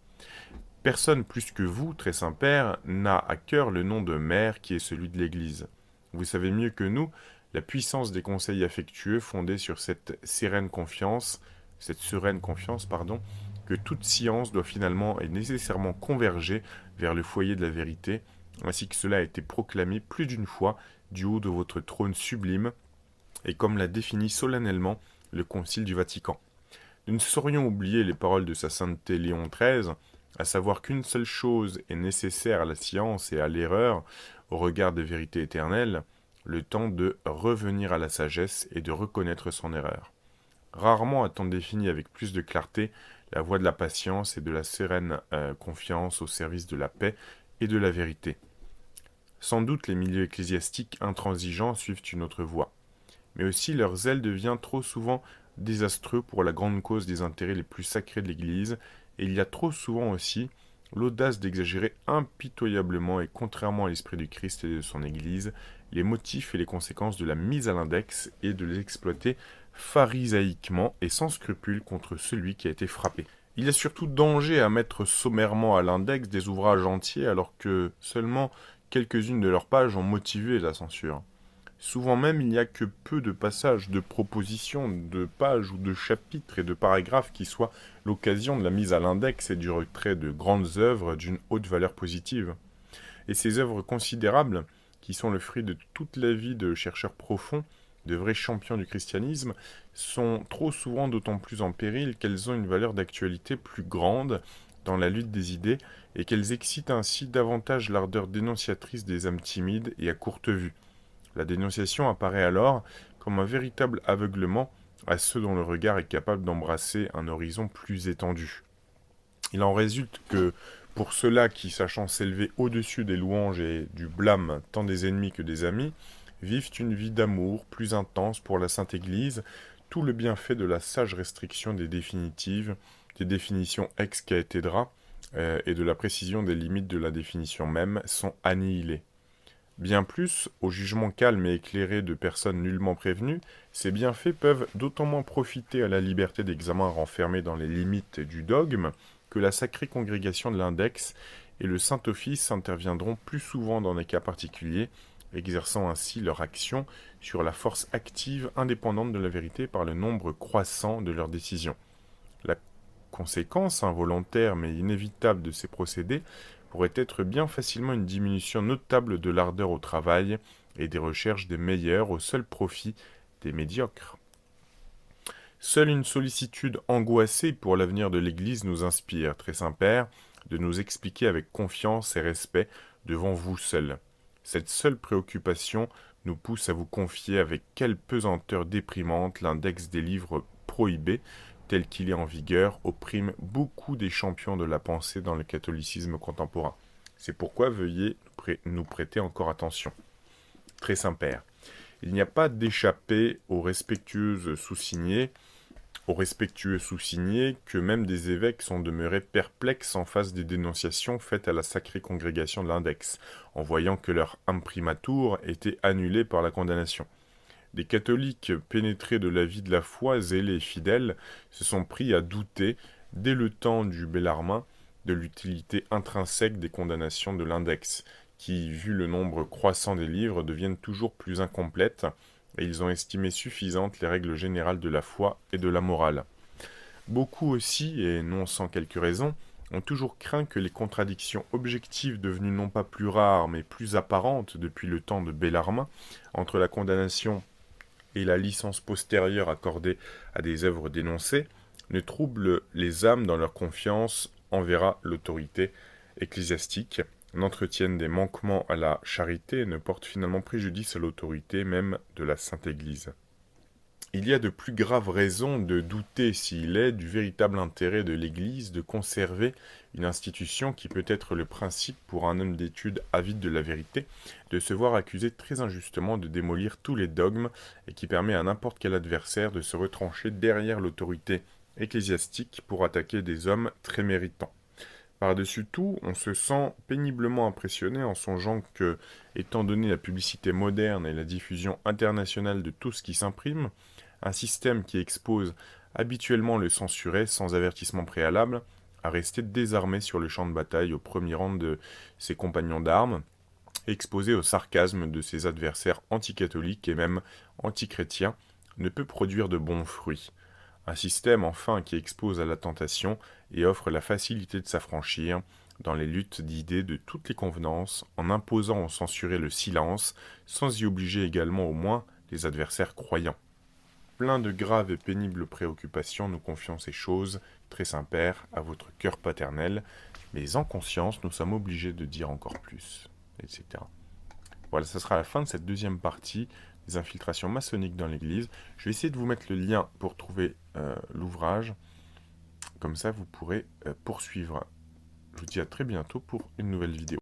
Personne plus que vous, très Saint-Père, n'a à cœur le nom de maire qui est celui de l'Église. Vous savez mieux que nous la puissance des conseils affectueux fondés sur cette sereine confiance, que toute science doit finalement et nécessairement converger vers le foyer de la vérité, ainsi que cela a été proclamé plus d'une fois du haut de votre trône sublime, et comme l'a défini solennellement le Concile du Vatican. Nous ne saurions oublier les paroles de sa sainteté Léon XIII, à savoir qu'une seule chose est nécessaire à la science et à l'erreur, au regard des vérités éternelles, le temps de revenir à la sagesse et de reconnaître son erreur. Rarement a-t-on défini avec plus de clarté la voie de la patience et de la sereine confiance au service de la paix et de la vérité. Sans doute les milieux ecclésiastiques intransigeants suivent une autre voie, mais aussi leur zèle devient trop souvent désastreux pour la grande cause des intérêts les plus sacrés de l'Église, et il y a trop souvent aussi l'audace d'exagérer impitoyablement et contrairement à l'esprit du Christ et de son Église, les motifs et les conséquences de la mise à l'index et de les exploiter pharisaïquement et sans scrupule contre celui qui a été frappé. Il y a surtout danger à mettre sommairement à l'index des ouvrages entiers alors que seulement quelques-unes de leurs pages ont motivé la censure. Souvent même, il n'y a que peu de passages, de propositions, de pages ou de chapitres et de paragraphes qui soient l'occasion de la mise à l'index et du retrait de grandes œuvres d'une haute valeur positive. Et ces œuvres considérables, qui sont le fruit de toute la vie de chercheurs profonds, de vrais champions du christianisme, sont trop souvent d'autant plus en péril qu'elles ont une valeur d'actualité plus grande dans la lutte des idées et qu'elles excitent ainsi davantage l'ardeur dénonciatrice des âmes timides et à courte vue. La dénonciation apparaît alors comme un véritable aveuglement à ceux dont le regard est capable d'embrasser un horizon plus étendu. Il en résulte que, pour ceux-là qui, sachant s'élever au-dessus des louanges et du blâme tant des ennemis que des amis, vivent une vie d'amour plus intense pour la Sainte Église, tout le bienfait de la sage restriction des définitives, des définitions ex cathedra et de la précision des limites de la définition même sont annihilés. Bien plus, au jugement calme et éclairé de personnes nullement prévenues, ces bienfaits peuvent d'autant moins profiter à la liberté d'examen renfermée dans les limites du dogme que la sacrée congrégation de l'index et le Saint-Office interviendront plus souvent dans des cas particuliers, exerçant ainsi leur action sur la force active indépendante de la vérité par le nombre croissant de leurs décisions. La conséquence involontaire mais inévitable de ces procédés pourrait être bien facilement une diminution notable de l'ardeur au travail et des recherches des meilleurs au seul profit des médiocres. Seule une sollicitude angoissée pour l'avenir de l'Église nous inspire, très Saint-Père, de nous expliquer avec confiance et respect devant vous seul. Cette seule préoccupation nous pousse à vous confier avec quelle pesanteur déprimante l'index des livres prohibés, tel qu'il est en vigueur, opprime beaucoup des champions de la pensée dans le catholicisme contemporain. C'est pourquoi veuillez nous prêter encore attention. Très Saint-Père, il n'y a pas d'échappée aux respectueux sous-signés que même des évêques sont demeurés perplexes en face des dénonciations faites à la sacrée congrégation de l'index, en voyant que leur imprimatur était annulée par la condamnation. Des catholiques pénétrés de la vie de la foi, zélés et fidèles, se sont pris à douter, dès le temps du Bellarmin, de l'utilité intrinsèque des condamnations de l'index, qui, vu le nombre croissant des livres, deviennent toujours plus incomplètes, et ils ont estimé suffisantes les règles générales de la foi et de la morale. Beaucoup aussi, et non sans quelques raisons, ont toujours craint que les contradictions objectives devenues non pas plus rares, mais plus apparentes depuis le temps de Bellarmin, entre la condamnation et la licence postérieure accordée à des œuvres dénoncées, ne troublent les âmes dans leur confiance envers l'autorité ecclésiastique, n'entretiennent des manquements à la charité et ne portent finalement préjudice à l'autorité même de la Sainte Église. Il y a de plus graves raisons de douter s'il est du véritable intérêt de l'Église de conserver une institution qui peut être le principe pour un homme d'étude avide de la vérité, de se voir accusé très injustement de démolir tous les dogmes et qui permet à n'importe quel adversaire de se retrancher derrière l'autorité ecclésiastique pour attaquer des hommes très méritants. Par-dessus tout, on se sent péniblement impressionné en songeant que, étant donné la publicité moderne et la diffusion internationale de tout ce qui s'imprime, un système qui expose habituellement le censuré sans avertissement préalable à rester désarmé sur le champ de bataille au premier rang de ses compagnons d'armes, exposé au sarcasme de ses adversaires anticatholiques et même antichrétiens, ne peut produire de bons fruits. Un système enfin qui expose à la tentation et offre la facilité de s'affranchir dans les luttes d'idées de toutes les convenances, en imposant ou censurer le silence, sans y obliger également au moins les adversaires croyants. Plein de graves et pénibles préoccupations, nous confions ces choses, très Saint-Père, à votre cœur paternel, mais en conscience, nous sommes obligés de dire encore plus, etc. Voilà, ça sera la fin de cette deuxième partie des infiltrations maçonniques dans l'Église. Je vais essayer de vous mettre le lien pour trouver l'ouvrage. Comme ça, vous pourrez poursuivre. Je vous dis à très bientôt pour une nouvelle vidéo.